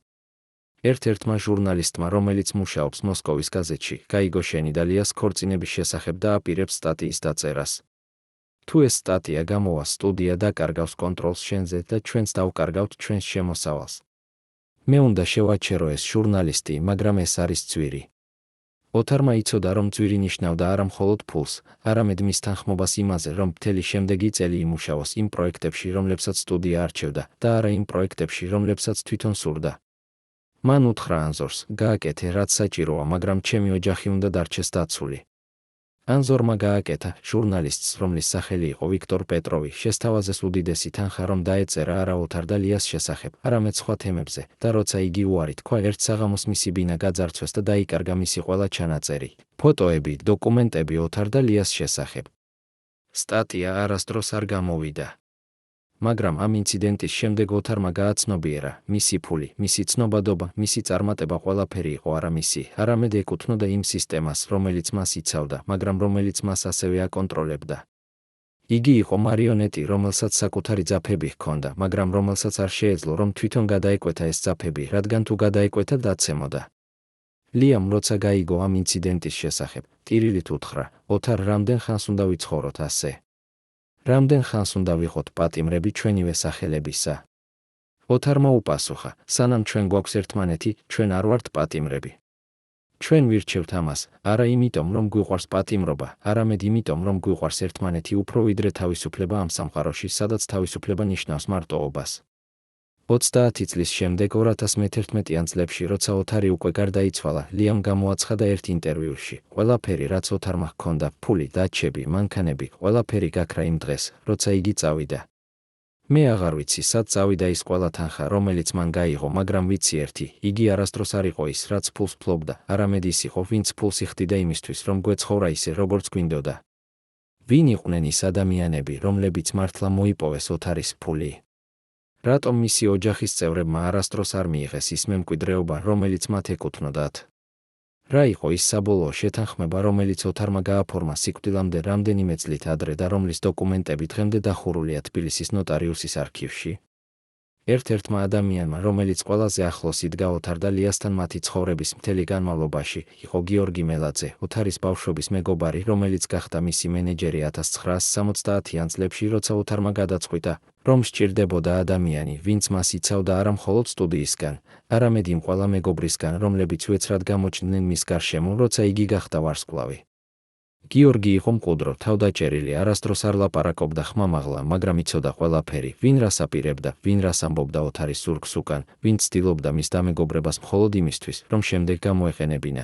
ერთ-ერთმა ჟურნალისტმა, რომელიც მუშაობს მოსკოვის გაზეთში, გაიგო შენი და ლიას ქორწინების შესახებ და აპირებს სტატიის დაწერას. თუ ეს სტატია გამოვა, სტუდია დაკარგავს კონტროლს შენზე და ჩვენც დავკარგავთ ჩვენს შემოსავალს. მე უნდა შევაჩერო ეს ჟურნალისტი, მაგრამ ეს არის ძვირი. ოთარმა იცოდა, რომ ძვირი ნიშნავდა არა მხოლოდ ფულს, არამედ მის თანხმობას იმაზე, რომ მთელი შემდეგი წელი იმუშაოს იმ პროექტებში, რომლებსაც სტუდია არჩევდა, და არა იმ პროექტებში, რომლებსაც თვითონ სურდა. მან უთხრა ანზორს, გააკეთე, რაც საჭიროა, მაგრამ ჩემი ოჯახი უნდა დარჩეს დაცული. ანზორმა გააკეთა, ჟურნალისტს, რომლის სახელი იყო ვიქტორ პეტროვი, შესთავაზეს უდიდესი თანხა, რომ დაეწერა არა ოთარ და ლიას შესახებ, არამედ სხვა თემებზე, და როცა იგი უარი თქვა, ერთ საღამოს მისი ბინა გაძარცვეს და დაიკარგა მისი ყველა ჩანაწერი, ფოტოები, დოკუმენტები ოთარ და ლიას შესახებ. სტატია არასდროს არ გამოვიდა. მაგრამ ამ ინციდენტის შემდეგ ოთარმა გააცნობიერა, მისი ფული, მისი ცნობადობა, მისი წარმატება ყველაფერი იყო არა მისი, არამედ ეკუთვნოდა იმ სისტემას, რომელიც მას იცავდა, მაგრამ რომელიც მას ასევე აკონტროლებდა. იგი იყო მარიონეტი, რომელსაც საკუთარი ძაფები ჰქონდა, მაგრამ რომელსაც არ შეეძლო, რომ თვითონ გადაეკვეთა ეს ძაფები, რადგან თუ გადაეკვეთა, დაცემოდა. ლიამ როცა გაიგო ამ ინციდენტის შესახებ, ტირილით უთხრა, ოთარ, რამდენ ხანს უნდა ვიცხოვროთ ასე? რამდენ ხანს უნდა ვიყოთ პატიმრები ჩვენივე სახელებისა? ოთარმა უპასუხა, სანამ ჩვენ გვაქვს ერთმანეთი, ჩვენ არ ვართ პატიმრები. ჩვენ ვირჩევთ ამას, არა იმიტომ, რომ გვიყვარს პატიმრობა, არამედ იმიტომ, რომ გვიყვარს ერთმანეთი უფრო ვიდრე თავისუფლება ამ სამყაროში, სადაც თავისუფლება ნიშნავს მარტოობას. 30 წლის შემდეგ 2011 წლებში, როცა ოთარი უკვე გარდაიცვალა, ლიამ გამოაცხადა ერთ ინტერვიუში, ყველაფერი, რაც ოთარმა ჰქონდა, ფული, დაჩები, მანქანები, ყველაფერი გაქრა იმ დღეს, როცა იგი წავიდა. მე აღარ ვიცი, სად წავიდა ის ყველა თანხა, რომელიც მან გაიღო, მაგრამ ვიცი ერთი, იგი არასდროს არ იყო ის, რაც ფულს ფლობდა, არამედ ის იყო, ვინც ფულს იხდიდა იმისთვის, რომ გვეცხოვრა ისე, როგორც გვინდოდა. ვინ იყვნენ ის ადამიანები, რომლებიც მართლა მოიპოვეს ოთარის ფული? რატომ მისი ოჯახის წევრებმა არასდროს არ მიიღეს ის მემკვიდრეობა, რომელიც მათ ეკუთვნოდათ? რა იყო ის საბოლოო შეთანხმება, რომელიც ოთარმა გააფორმა სიკვდილამდე რამდენიმე წლით ადრე და რომლის დოკუმენტები დღემდე დახურულია თბილისის ნოტარიუსის არქივში? ერთ-ერთმა ადამიანმა, რომელიც ყველაზე ახლოს იდგა ოთარ და ლიასთან მათი ცხოვრების მთელი განმავლობაში, იყო გიორგი მელაძე, ოთარის ბავშვობის მეგობარი, რომელიც გახდა მისი მენეჯერი 1970 წლებში, როცა ოთარმა გადაწყვიტა, რომ სჭირდებოდა ადამიანი, ვინც მას იცავდა არა მხოლოდ სტუდიისგან, არამედ იმ ყველა მეგობრისგან, რომლებიც უეცრად გამოჩნდნენ მის გარშემო, როცა იგი გახდა ვარსკვლავი. გიორგი იყო მყუდრო, თავდაჭერილი, არასდროს არ ლაპარაკობდა ხმამაღლა, მაგრამ იცოდა ყველაფერი, ვინ რას აპირებდა, ვინ რას ამბობდა ოთარის ზურგს უკან, ვინ ცდილობდა მის დამეგობრებას მხოლოდ იმისთვის, რომ შემდეგ გამოეყენებინა.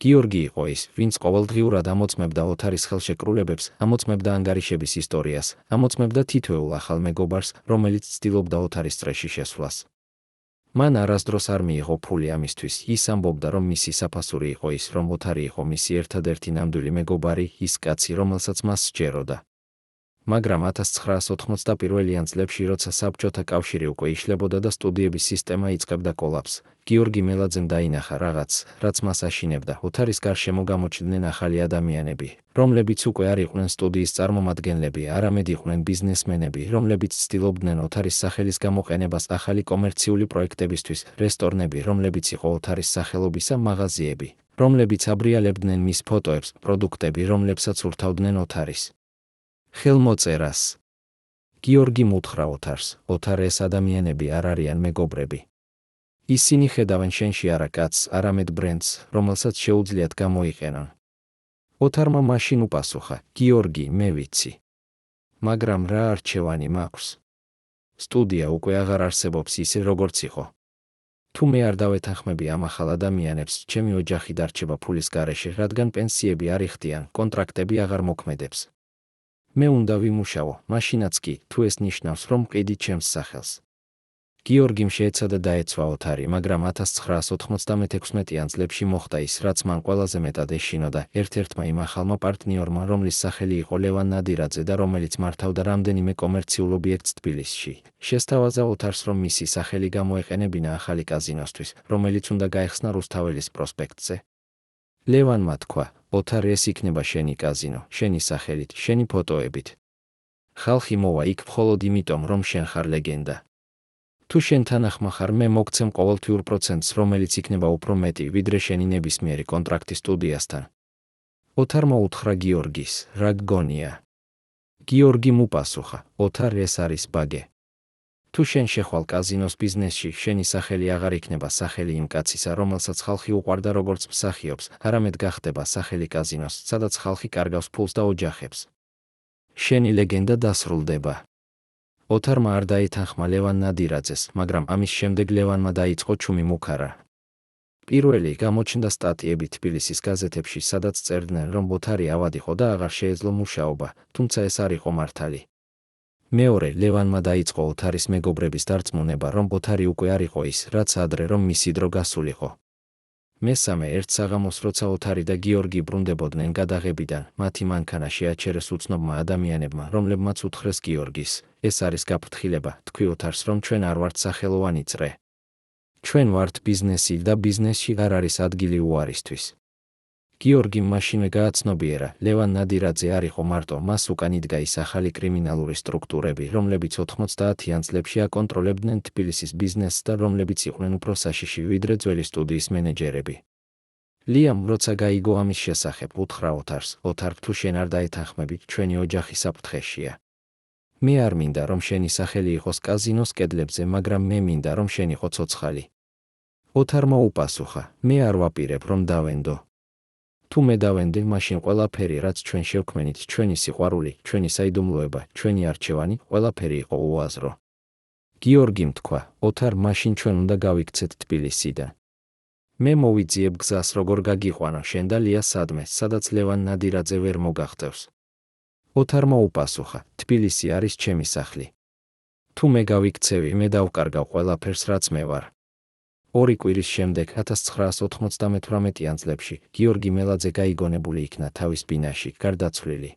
გიორგი იყო ის, ვინც ყოველდღიურად ამოწმებდა ოთარის ხელშეკრულებებს, ამოწმებდა ანგარიშების ისტორიას, ამოწმებდა თითოეულ ახალ მეგობარს, რომელიც ცდილობდა ოთარის წრეში შესვლას. მან არასდროს არ მიიღო ფული ამისთვის, ის ამბობდა, რომ მისი საფასური იყო ის, რომ ოთარი იყო მისი ერთადერთი ნამდვილი მეგობარი, ის კაცი, რომელსაც მას სჯეროდა. მაგრამ 1991 წლებში, როცა საბჭოთა კავშირი უკვე იშლებოდა და სტუდიების სისტემა იწყებდა კოლაფსს, გიორგი მელაძემ დაინახა რაღაც, რაც მას აშინებდა. ოთარის გარშემო გამოჩნდნენ ახალი ადამიანები, რომლებიც უკვე არ იყვნენ სტუდიის წარმომადგენლები, არამედ იყვნენ ბიზნესმენები, რომლებიც ცდილობდნენ ოთარის სახელის გამოყენებას ახალი კომერციული პროექტებისთვის, რესტორნები, რომლებიც იყო ოთარის სახელობისა მაღაზიები, რომლებიც აბრიალებდნენ მის ფოტოებს, პროდუქტები, რომლებსაც ურთავდნენ ოთარის ხელმოწერას. გიორგიმ უთხრა ოთარს, ოთარ, ეს ადამიანები არ არიან მეგობრები. ისინი ხედავენ შენში არა კაცს, არამედ ბრენდს, რომელსაც შეუძლიათ გამოიყენონ. ოთარმა მაშინ უპასუხა, გიორგი, მე ვიცი. მაგრამ რა არჩევანი მაქვს? სტუდია უკვე აღარ არსებობს ისე როგორც იყო. თუ მე არ დავეთანხმები ამ ახალ ადამიანებს, ჩემი ოჯახი დარჩება ფულის გარეშე, რადგან პენსიები არ იხდიან, კონტრაქტები აღარ მოქმედებს. მე უნდა ვიმუშაო, მაშინაც კი, თუ ეს ნიშნავს, რომ მყიდით ჩემს სახელს. გიორგიმ შეეცადა დაეცვა ოთარი, მაგრამ 1996 წლებში მოხდა ის, რაც მან ყველაზე მეტად ეშინოდა, ერთ-ერთმა იმ ახალმა პარტნიორმა, რომლის სახელი იყო ლევან ნადირაძე და რომელიც მართავდა რამდენიმე კომერციულ ობიექტს თბილისში, შესთავაზა ოთარს, რომ მისი სახელი გამოეყენებინა ახალი კაზინოსთვის, რომელიც უნდა გაეხსნა რუსთაველის პროსპექტზე. ლევანმა თქვა, ოთარ, ეს იქნება შენი კაზინო, შენი სახელით, შენი ფოტოებით. ხალხი მოვა იქ მხოლოდ იმიტომ, რომ შენ ხარ ლეგენდა. თუ შენ თანახმა ხარ, მე მოგცემ ყოველთვიურ პროცენტს, რომელიც იქნება უფრო მეტი, ვიდრე შენი ნებისმიერი კონტრაქტი სტუდიასთან. ოთარმა უთხრა გიორგის, რა გგონია? გიორგიმ უპასუხა, ოთარ, ეს არის ბაგე. თუ შენ შეხვალ კაზინოს ბიზნესში, შენი სახელი აღარ იქნება სახელი იმ კაცისა, რომელსაც ხალხი უყვარდა როგორც მსახიობს, არამედ გახდება სახელი კაზინოს, სადაც ხალხი კარგავს ფულს და ოჯახებს. შენი ლეგენდა დასრულდება. ოთარმა არ დაითანხმა ლევან ნადირაძეს, მაგრამ ამის შემდეგ ლევანმა დაიწყო ჩუმი მუქარა. პირველი გამოჩნდა სტატიები თბილისის გაზეთებში, სადაც წერდნენ, რომ ოთარი ავად იყო და აღარ შეეძლო მუშაობა, თუმცა ეს არ იყო მართალი. მეორე, ლევანმა დაიწყო ოთარის მეგობრების დარწმუნება, რომ ოთარი უკვე არ იყო ის, რაც ადრე, რომ მისი დრო გასულიყო. მესამე, ერთ საღამოს, როცა ოთარი და გიორგი ბრუნდებოდნენ გადაღებიდან, მათი მანქანა შეაჩერეს უცნობმა ადამიანებმა, რომლებმაც უთხრეს გიორგის, ეს არის გაფრთხილება, თქვი ოთარს, რომ ჩვენ არ ვართ სახელოვანი წრე. ჩვენ ვართ ბიზნესი და ბიზნესში არ არის ადგილი უარისთვის. გიორგიმ მაშინვე გააცნობიერა, ლევან ნადირაძე არ იყო მარტო, მას უკან იდგა ის ახალი კრიმინალური სტრუქტურები, რომლებიც 90-იან წლებში აკონტროლებდნენ თბილისის ბიზნესს და რომლებიც იყვნენ უფრო საშიში ვიდრე ძველი სტუდიის მენეჯერები. ლიამ, როცა გაიგო ამის შესახებ, უთხრა ოთარს, ოთარ, თუ შენ არ დაეთანხმები, ჩვენი ოჯახი საფრთხეშია. მე არ მინდა, რომ შენი სახელი იყოს კაზინოს კედლებზე, მაგრამ მე მინდა, რომ შენ იყო ცოცხალი. ოთარმა უპასუხა, მე არ ვაპირებ, რომ დავენდო. თუ მე დავენდე, მაშინ ყველაფერი, რაც ჩვენ შევქმნით, ჩვენი სიყვარული, ჩვენი საიდუმლოება, ჩვენი არჩევანი, ყველაფერი იყო უაზრო. გიორგიმ თქვა, ოთარ, მაშინ ჩვენ უნდა გავიქცეთ თბილისიდან. მე მოვიძიებ გზას, როგორ გაგიყვანო შენ და ლია სადმე, სადაც ლევან ნადირაძე ვერ მოგახტევს. ოთარმა უპასუხა, თბილისი არის ჩემი სახლი. თუ მე გავიქცევი, მე დავკარგავ ყველაფერს, რაც მე ვარ. 2 კვირის შემდეგ 1998 წლებში გიორგი მელაძე გაიგონებული იქნა თავის ბინაში, გარდაცვლილი.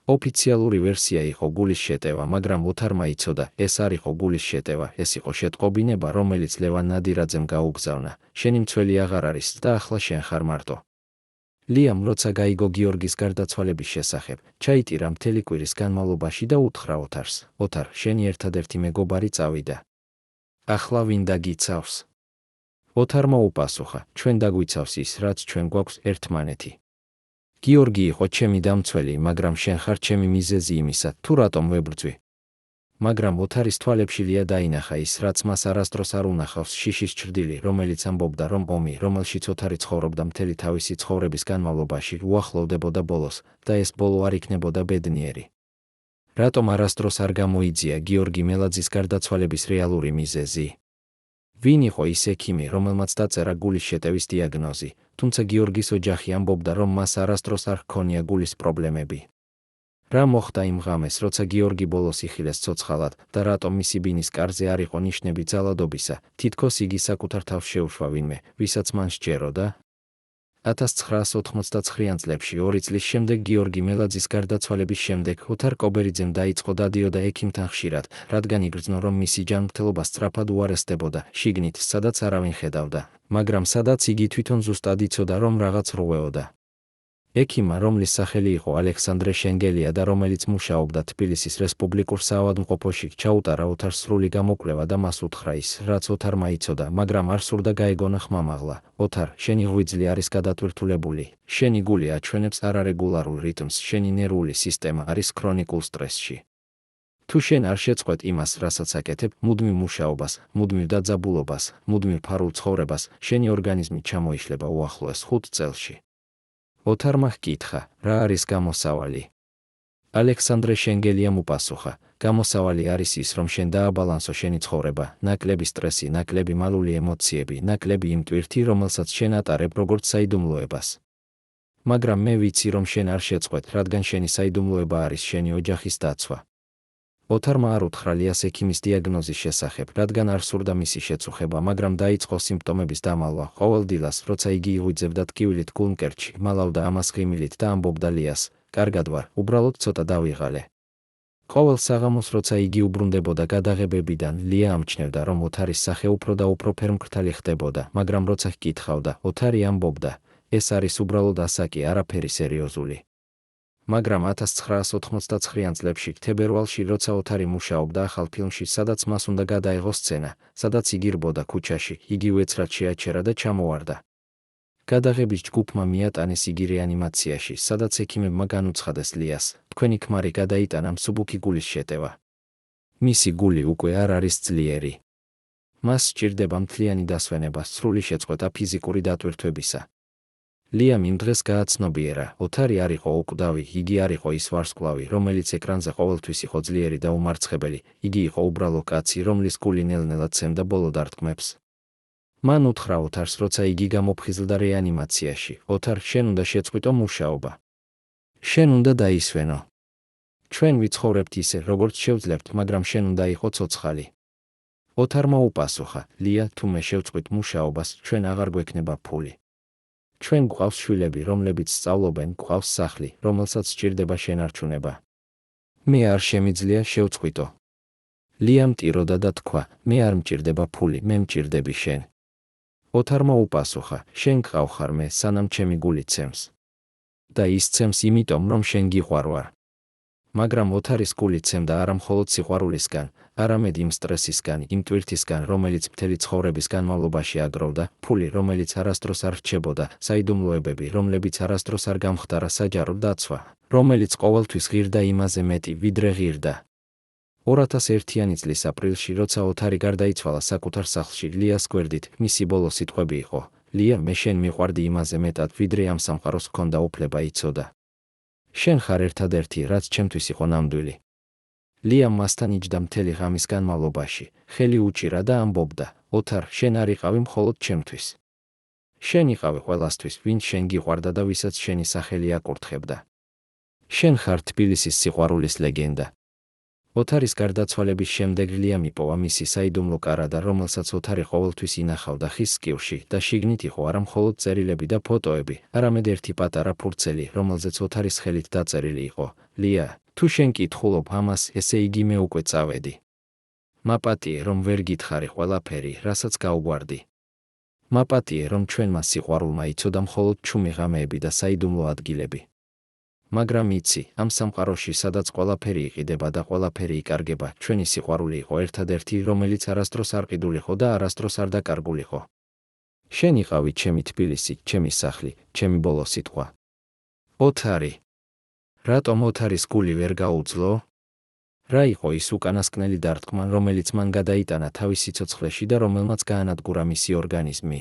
ოფიციალური ვერსია იყო გულის შეტევა, მაგრამ ოთარმა იცოდა, ეს არ იყო გულის შეტევა, ეს იყო შეტყობინება, რომელიც ლევან ნადირაძემ გაუგზავნა. შენი მცველი აღარ არის და ახლა შენ ხარ მარტო. ლიამ, როცა გაიგო გიორგის გარდაცვალების შესახებ, ჩაიტირა მთელი კვირის განმავლობაში და უთხრა ოთარს, ოთარ, შენი ერთადერთი მეგობარი წავიდა. ახლა ვინ დაგიცავს? ოთარმა უპასუხა, ჩვენ დაგვიცავს ის, რაც ჩვენ გვაქვს ერთმანეთი. გიორგი იყო ჩემი დამცველი, მაგრამ შენ ხარ ჩემი მიზეზი იმისა, თუ რატომ ვებრძვი. მაგრამ ოთარის თვალებში ლია დაინახა ის, რაც მას არასდროს არ უნახავს, შიშის ჩრდილი, რომელიც ამბობდა, რომ ომი, რომელშიც ოთარი ცხოვრობდა მთელი თავისი ცხოვრების განმავლობაში, უახლოვდებოდა ბოლოს და ეს ბოლო არ იქნებოდა ბედნიერი. რატომ არასდროს არ გამოიძია გიორგი მელაძის გარდაცვალების რეალური მიზეზი? ვინ იყო ის ექიმი, რომელმაც დაწერა გულის შეტევის დიაგნოზი, თუმცა გიორგის ოჯახი ამბობდა, რომ მას არასდროს არ ჰქონია გულის პრობლემები. რა მოხდა იმ ღამეს, როცა გიორგი ბოლოს იხილეს ცოცხალად და რატომ მისი ბინის კარზე არ იყო ნიშნები ძალადობისა, თითქოს იგი საკუთარ თავს შეუშვა ვინმე, ვისაც მან სჯეროდა? 1989 წლებში 2 წლის შემდეგ გიორგი მელაძის გარდაცვალების შემდეგ ოთარ კობერიძემ დაიწყო დადიოდა ექიმთან ხშირად, რადგან იგრძნო რომ მისი ჯანმრთელობა სწრაფად უარესდებოდა, შიგნით, სადაც არავინ ხედავდა, მაგრამ სადაც იგი თვითონ ზუსტად იცოდა რომ რაღაც რღვეოდა. ექიმმა, რომლის სახელი იყო ალექსანდრე შენგელია და რომელიც მუშაობდა თბილისის რესპუბლიკურ საავადმყოფოში, ჩაუტარა ოთარს სრული გამოკვლევა და მას უთხრა ის, რაც ოთარმა იცოდა, მაგრამ არ სურდა გაეგონა ხმამაღლა. ოთარ, შენი ღვიძლი არის გადატვირთულებული, შენი გული აჩვენებს არარეგულარულ რიტმს, შენი ნერვული სისტემა არის ქრონიკულ სტრესში. თუ შენ არ შეწყვეტ იმას, რასაც აკეთებ, მუდმივ მუშაობას, მუდმივ დაძაბულობას, მუდმივ ფარულ ცხოვრებას, შენი ორგანიზმი ჩამოიშლება უახლოეს 5 წელში. ოთარმა ჰკითხა, რა არის გამოსავალი? ალექსანდრე შენგელიამ უპასუხა, გამოსავალი არის ის, რომ შენ დააბალანსო შენი ცხოვრება, ნაკლები სტრესი, ნაკლები მალული ემოციები, ნაკლები იმ ტვირთი, რომელსაც შენ ატარებ როგორც საიდუმლოებას. მაგრამ მე ვიცი, რომ შენ არ შეწყვეტ, რადგან შენი საიდუმლოება არის შენი ოჯახის დაცვა. ოთარმა არ უთხრა ლიას ექიმის დიაგნოზის შესახებ, რადგან არ სურდა მისი შეწუხება, მაგრამ დაიწყო სიმპტომების დამალვა. ყოველ დილას, როცა იგი იღვიძებდა ტკივილით გულმკერდში, მალავდა ამას ღიმილით და ამბობდა ლიას, კარგად ვარ, უბრალოდ ცოტა დავიღალე. ყოველ საღამოს, როცა იგი უბრუნდებოდა გადაღებებიდან, ლია ამჩნევდა, რომ ოთარის სახე უფრო და უფრო ფერმკრთალი ხდებოდა, მაგრამ როცა ჰკითხავდა, ოთარი ამბობდა, ეს არის უბრალოდ ასაკი, არაფერი სერიოზული. მაგრამ 1989 წლებში თებერვალში, როცა ოთარი მუშაობდა ახალ ფილმში, სადაც მას უნდა გადაეღო სცენა, სადაც იგირბოდა ქუჩაში, იგი უეცრად შეაჩერა და ჩამოვარდა. გადაღების ჯგუფმა მიატანეს იგი რეანიმაციაში, სადაც ექიმებმა განუცხადეს ლიას, თქვენი ქმარი გადაიტანა მსუბუქი გულის შეტევა. მისი გული უკვე არ არის ძლიერი. მას სჭირდება მთლიანი დასვენება, სრული შეწყვეტა ფიზიკური დატვირთვებისა. ლიამ იმ დღეს გააცნობიერა, ოთარი არ იყო უკვდავი, იგი არ იყო ის ვარსკვლავი, რომელიც ეკრანზე ყოველთვის იყო ძლიერი და უმარცხებელი, იგი იყო უბრალო კაცი, რომლის გული ნელ-ნელა ცემდა ბოლო დარტყმებს. მან უთხრა ოთარს, როცა იგი გამოფხიზლდა რეანიმაციაში, ოთარ, შენ უნდა შეწყვიტო მუშაობა. შენ უნდა დაისვენო. ჩვენ ვიცხოვრებთ ისე, როგორც შევძლებთ, მაგრამ შენ უნდა იყო ცოცხალი. ოთარმა უპასუხა, ლია, თუ მე შევწყვით მუშაობას, ჩვენ აღარ გვექნება ფული. ჩვენ გვყავს შვილები, რომლებიც სწავლობენ, გვყავს სახლი, რომელსაც სჭირდება შენარჩუნება. მე არ შემიძლია შევწყვიტო. ლიამ ტიროდა და თქვა, მე არ მჭირდება ფული, მე მჭირდები შენ. ოთარმა უპასუხა, შენ გყავ ხარ მე, სანამ ჩემი გული ცემს. და ის ცემს იმიტომ, რომ შენ გიყვარ ვარ. მაგრამ ოთარის გული ცემდა არა მხოლოდ სიყვარულისგან, არამედ იმ სტრესისგან, იმ ტვირთისგან, რომელიც მთელი ცხოვრების განმავლობაში აგროვდა, ფული, რომელიც არასდროს არ რჩებოდა, საიდუმლოებები, რომლებიც არასდროს არ გამხდარა საჯარო დაცვა, რომელიც ყოველთვის ღირდა იმაზე მეტი, ვიდრე ღირდა. 2001 წლის აპრილში, როცა ოთარი გარდაიცვალა საკუთარ სახლში, ლიას გვერდით, მისი ბოლო სიტყვები იყო, ლია, მე შენ მიყვარდი იმაზე მეტად, ვიდრე ამ სამყაროს ჰქონდა უფლება იცოდა. შენ ხარ ერთადერთი, რაც ჩემთვის იყო ნამდვილი. ლიამ მასთან იჯდა მთელი ღამის განმავლობაში, ხელი უჭირა და ამბობდა, ოთარ, შენ არ იყავი მხოლოდ ჩემთვის. შენ იყავი ყველასთვის, ვინც შენ გიყვარდა და ვისაც შენი სახელი აკურთხებდა. შენ ხარ თბილისის სიყვარულის ლეგენდა. ოთარის გარდაცვალების შემდეგ ლიამ იპოვა მისი საიდუმლო კარადა, რომელსაც ოთარი ყოველთვის ინახავდა ხის სკივში და შიგნით იყო არა მხოლოდ წერილები და ფოტოები, არამედ ერთი პატარა ფურცელი, რომელზეც ოთარის ხელით დაწერილი იყო, ლია, თუ შენ კითხულობ ამას, ესე იგი მე უკვე წავედი. მაპატიე, რომ ვერ გითხარი ყველაფერი, რასაც გაუგვარდი. მაპატიე, რომ ჩვენმა სიყვარულმა იცოდა მხოლოდ ჩუმი ღამეები და საიდუმლო ადგილები. მაგრამ იცი, ამ სამყაროში, სადაც ყველაფერი იყიდება და ყველაფერი იკარგება, ჩვენი სიყვარული იყო ერთადერთი, რომელიც არასდროს არ ყიდულიყო და არასდროს არ დაკარგულიყო. შენ იყავი ჩემი თბილისი, ჩემი სახლი, ჩემი ბოლო სიტყვა. ოთარი. რატომ ოთარის გული ვერ გაუძლო? რა იყო ის უკანასკნელი დარტყმა, რომელიც მან გადაიტანა თავის სიცოცხლეში და რომელმაც გაანადგურა მისი ორგანიზმი?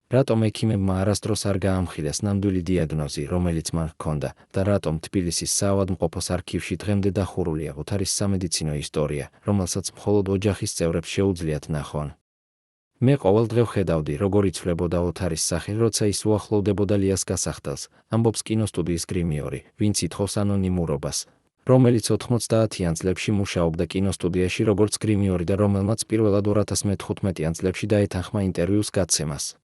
რატომ ექიმებმა არასდროს არ გაამხილეს ნამდვილი დიაგნოზი, რომელიც მან ჰქონდა, და რატომ თბილისის საავადმყოფოს არქივში დღემდე დახურულია ოთარის სამედიცინო ისტორია, რომელსაც მხოლოდ ოჯახის წევრებს შეუძლიათ ნახონ? მე ყოველდღე ვხედავდი, როგორ იცვლებოდა ოთარის სახე, როცა ის უახლოვდებოდა ლიას გასახდელს, ამბობს კინოსტუდიის გრიმიორი, ვინც ითხოვს ანონიმურობას, რომელიც 90-იან წლებში მუშაობდა კინოსტუდიაში როგორც გრიმიორი და რომელმაც პირველად 2015 წლებში დაეთანხმა ინტერვიუს გაცემას.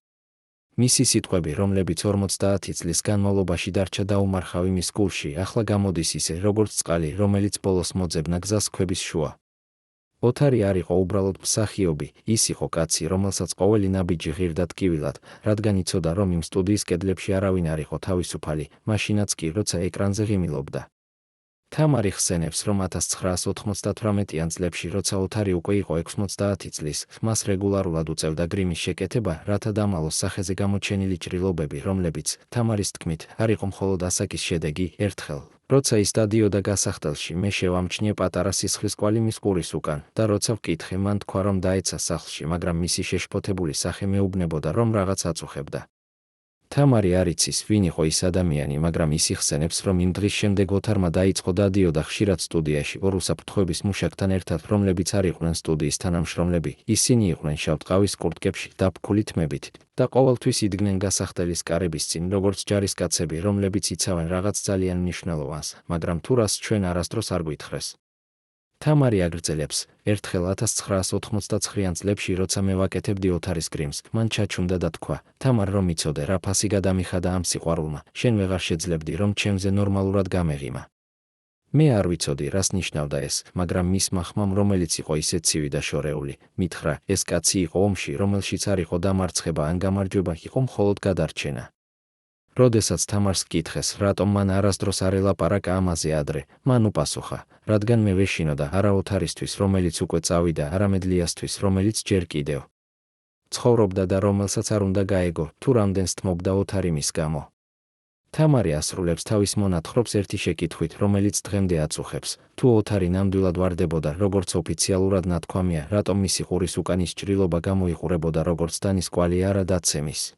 მისი სიტყვები, რომლებიც 50 წლის განმავლობაში დარჩა დაუმარხავი მის გულში, ახლა გამოდის ისე, როგორც წყალი, რომელიც ბოლოს მოძებნა გზას ქვების შუა. ოთარი არ იყო უბრალოდ მსახიობი, ის იყო კაცი, რომელსაც ყოველი ნაბიჯი ღირდა ტკივილად, რადგან იცოდა, რომ იმ სტუდიის კედლებში არავინ არ იყო თავისუფალი, მაშინაც კი, როცა ეკრანზე ღიმილობდა. თამარი ხსენებს, რომ 1998 წლებში, როცა ოთარი უკვე იყო 90 წლის, მას რეგულარულად უწევდა გრიმის შეკეთება, რათა დამალოს სახეზე გამოჩენილი ჭრილობები, რომლებიც, თამარის თქმით, არ იყო მხოლოდ ასაკის შედეგი. ერთხელ, როცა ის დადიოდა გასახდელში, მე შევამჩნიე პატარა სისხლის კვალი მის ყურის უკან და როცა ვკითხე, მან თქვა, რომ დაეცა სახლში, მაგრამ მისი შეშფოთებული სახე მეუბნებოდა, რომ რაღაც აწუხებდა. თამარი არ იცის, ვინ იყო ის ადამიანი, მაგრამ ის იხსენებს, რომ იმ დღის შემდეგ ოთარმა დაიწყო დადიოდა ხშირად სტუდიაში ორ უსაფრთხოების მუშაკთან ერთად, რომლებიც არ იყვნენ სტუდიის თანამშრომლები, ისინი იყვნენ შავ-ტყავის კურტკებში, დაფქული თმებით და ყოველთვის იდგნენ გასახდელის კარების წინ, როგორც ჯარისკაცები, რომლებიც იცავენ რაღაც ძალიან მნიშვნელოვანს, მაგრამ თუ რას ჩვენ არასდროს არ გვითხრეს. თამარი აგრძელებს, ერთხელ 1989 წლებში, როცა მე ვაკეთებდი ოთარის გრიმს, მან ჩაჩუნდა და თქვა, თამარ, რომ იცოდე, რა ფასი გადამიხადა ამ სიყვარულმა, შენ ვეღარ შეძლებდი, რომ ჩემზე ნორმალურად გამეღიმა. მე არ ვიცოდი, რას ნიშნავდა ეს, მაგრამ მისმა ხმამ, რომელიც იყო ისე ცივი და შორეული, მითხრა, ეს კაცი იყო ომში, რომელშიც არ იყო დამარცხება ან გამარჯვება, იყო მხოლოდ გადარჩენა. როდესაც თამარს კითხეს, რატომ მან არასდროს არ ელაპარაკა ამაზე ადრე, მან უპასუხა, რადგან მე ვეშინოდა არა ოთარისთვის, რომელიც უკვე წავიდა, არამედ ლიასთვის, რომელიც ჯერ კიდევ ცხოვრობდა და რომელსაც არ უნდა გაეგო, თუ რამდენს თმობდა ოთარი მის გამო. თამარი ასრულებს თავის მონათხრობს ერთი შეკითხვით, რომელიც დღემდე აწუხებს, თუ ოთარი ნამდვილად ვარდებოდა, როგორც ოფიციალურად ნათქვამია, რატომ მისი ყურის უკანის ჭრილობა გამოიყურებოდა როგორც დანის კვალი, არა დაცემის.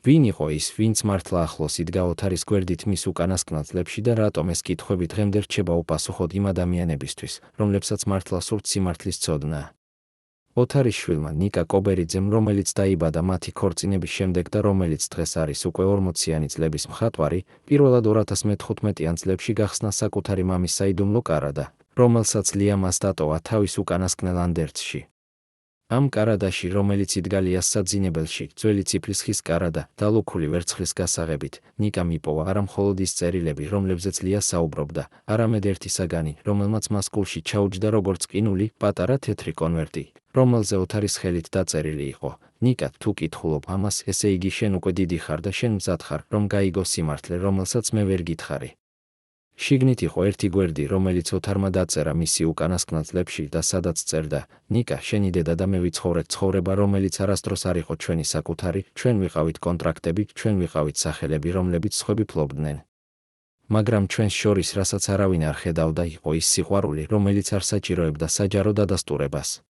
ვინ იყო ის, ვინც მართლა ახლოს იდგა ოთარის გვერდით მის უკანასკნელ წლებში და რატომ ეს კითხვები დღემდე რჩება უპასუხოდ იმ ადამიანებისთვის, რომლებსაც მართლა სურთ სიმართლის ცოდნა. ოთარის შვილმა, ნიკა კობერიძემ, რომელიც დაიბადა მათი ქორწინების შემდეგ და რომელიც დღეს არის უკვე 40-იანი წლების მხატვარი, პირველად 2015 წლებში გახსნა საკუთარი მამის საიდუმლო კარადა, რომელსაც ლიამ ასტატოვა თავის უკანასკნელ ანდერძში. ამ კარადაში, რომელიც იდგა ლიას საძინებელში, ძველი წიფლის ხის კარადა, დალუქული ვერცხლის გასაღებით, ნიკამ იპოვა არა მხოლოდ ის წერილები, რომლებზეც ლია საუბრობდა, არამედ ერთი საგანი, რომელმაც მას გულში ჩაუჯდა როგორც ყინული, პატარა თეთრი კონვერტი, რომელზე ოთარის ხელით დაწერილი იყო. ნიკა, თუ კითხულობ ამას, ესე იგი შენ უკვე დიდი ხარ და შენ მზად ხარ, რომ გაიგო სიმართლე, რომელსაც მე ვერ გითხარი. შიგნით იყო ერთი გვერდი, რომელიც ოთარმა დაწერა მისი უკანასკნელ წლებში და სადაც წერდა, ნიკა, შენი დედა და მე ვიცხოვრეთ ცხოვრება, რომელიც არასდროს არ იყო ჩვენი საკუთარი, ჩვენ ვიყავით კონტრაქტები, ჩვენ ვიყავით სახელები, რომლებიც სხვები ფლობდნენ. მაგრამ ჩვენს შორის, რასაც არავინ არ ხედავდა, იყო ის სიყვარული, რომელიც არ საჭიროებდა საჯარო დადასტურებას.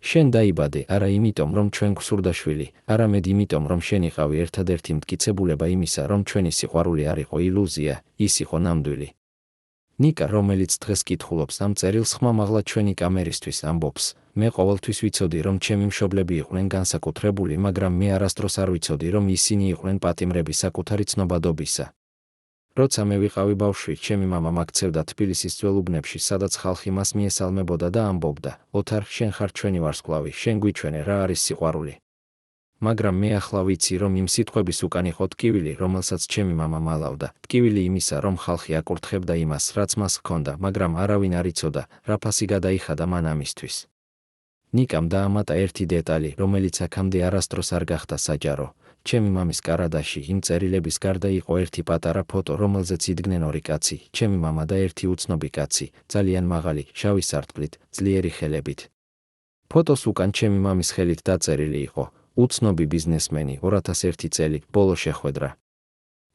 შენ დაიბადე, არა იმიტომ, რომ ჩვენ გვსურდა შვილი, არამედ იმიტომ, რომ შენ იყავი ერთადერთი მტკიცებულება იმისა, რომ ჩვენი სიყვარული არ იყო ილუზია, ის იყო ნამდვილი. ნიკა, რომელიც დღეს კითხულობს ამ წერილს, ხმამაღლა ჩვენი კამერისთვის ამბობს, მე ყოველთვის ვიცოდი, რომ ჩემი მშობლები იყვნენ განსაკუთრებული, მაგრამ მე არასდროს არ ვიცოდი, რომ ისინი იყვნენ პატიმრები საკუთარი ცნობადობისა. როცა მე ვიყავი ბავშვი, ჩემი მამა მაქცევდა თბილისის ძველ უბნებში, სადაც ხალხი მას მიესალმებოდა და ამბობდა, ოთარ, შენ ხარ ჩვენი ვარსკვლავი, შენ გვიჩვენე, რა არის სიყვარული. მაგრამ მე ახლა ვიცი, რომ იმ სიტყვების უკან იყო ტკივილი, რომელსაც ჩემი მამა მალავდა, ტკივილი იმისა, რომ ხალხი აკურთხებდა იმას, რაც მას ჰქონდა, მაგრამ არავინ არ იცოდა, რა ფასი გადაიხადა მან ამისთვის. ნიკამ დაამატა ერთი დეტალი, რომელიც აქამდე არასდროს არ გახდა საჯარო. ჩემი მამის კარადაში იმ წერილების გარდა იყო ერთი პატარა ფოტო, რომელზეც იდგნენ ორი კაცი, ჩემი მამა და ერთი უცნობი კაცი, ძალიან მაღალი, შავი სარტყლით, ძლიერი ხელებით. ფოტოს უკან ჩემი მამის ხელით დაწერილი იყო, უცნობი ბიზნესმენი, 2001 წელი, ბოლო შეხვედრა.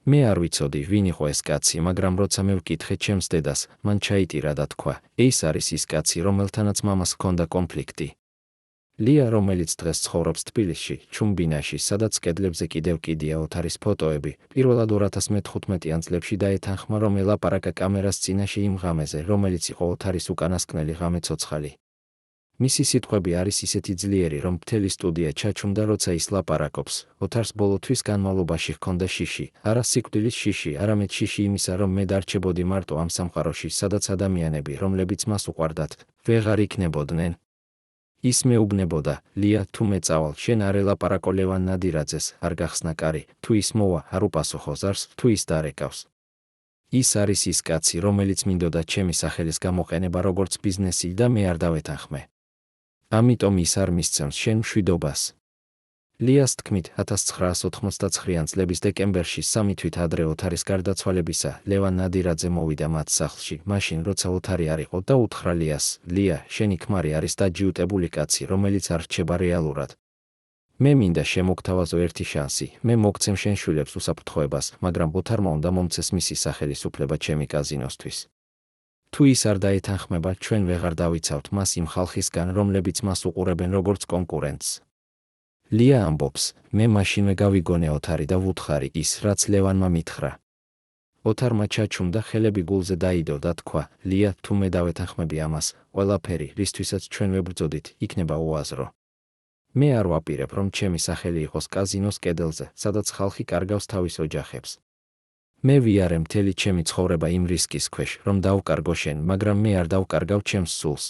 მე არ ვიცოდი, ვინ იყო ეს კაცი, მაგრამ როცა მე ვკითხე ჩემს დედას, მან ჩაიტირა და თქვა, ეს არის ის კაცი, რომელთანაც მამას ჰქონდა კონფლიქტი. ლია, რომელიც დღეს ცხოვრობს თბილისში, ჩუმბინაში, სადაც კედლებზე კიდევ კიდია ოთარის ფოტოები, პირველად 2015 წლებში დაეთანხმა, რომ ელაპარაკა კამერას წინაშე იმ ღამეზე, რომელიც იყო ოთარის უკანასკნელი ღამე ცოცხალი. მისი სიტყვები არის ისეთი ძლიერი, რომ მთელი სტუდია ჩაჩუმდა, როცა ის ლაპარაკობს. ოთარს ბოლო თვის განმავლობაში ჰქონდა შიში, არა სიკვდილის შიში, არამედ შიში იმისა, რომ მე დარჩებოდი მარტო ამ სამყაროში, სადაც ადამიანები, რომლებიც მას უყვარდათ, ვეღარ იქნებოდნენ. ის მეუბნებოდა, ლია, თუ მეწავალ, შენ არ ელაპარაკო ლევან ნადირაძეს, არ გახსნა კარი, თუ ის მოვა, არ უპასუხო ზარს, თუ ის დარეკავს. ის არის ის კაცი, რომელიც მინდოდა ჩემი სახელის გამოყენება როგორც ბიზნესი და მე არ დავეთანხმე. ამიტომ ის არ მისცემს შენ მშვიდობას. ლიას თქმით, 1999 წლების დეკემბერში 3 თვით ადრე ოთარის გარდაცვალებისა, ლევან ნადირაძე მოვიდა მათ სახლში, მაშინ როცა ოთარი არ იყო და უთხრა ლიას, ლია, შენი ქმარი არის დაჯიუტებული კაცი, რომელიც არ რჩება რეალურად. მე მინდა შემოგთავაზო ერთი შანსი, მე მოგცემ შენ შვილებს უსაფრთხოებას, მაგრამ ოთარმა უნდა მომცეს მისი სახელისუფლება ჩემი კაზინოსთვის. თუ ის არ დაეთანხმება, ჩვენ ვეღარ დავიცავთ მას იმ ხალხისგან, რომლებიც მას უყურებენ როგორც კონკურენტს. ლია ამბობს, მე მაშინვე გავიგონე ოთარი და ვუთხარი ის, რაც ლევანმა მითხრა. ოთარმა ჩაჩუმდა ხელები გულზე დაიდო და თქვა, ლია, თუ მე დავეთანხმები ამას, ყველაფერი, რისთვისაც ჩვენ ვებრძოდით, იქნება უაზრო. მე არ ვაპირებ, რომ ჩემი სახელი იყოს კაზინოს კედელზე, სადაც ხალხი კარგავს თავის ოჯახებს. მე ვიარე მთელი ჩემი ცხოვრება იმ რისკის ქვეშ, რომ დავკარგო შენ, მაგრამ მე არ დავკარგავ ჩემს სულს.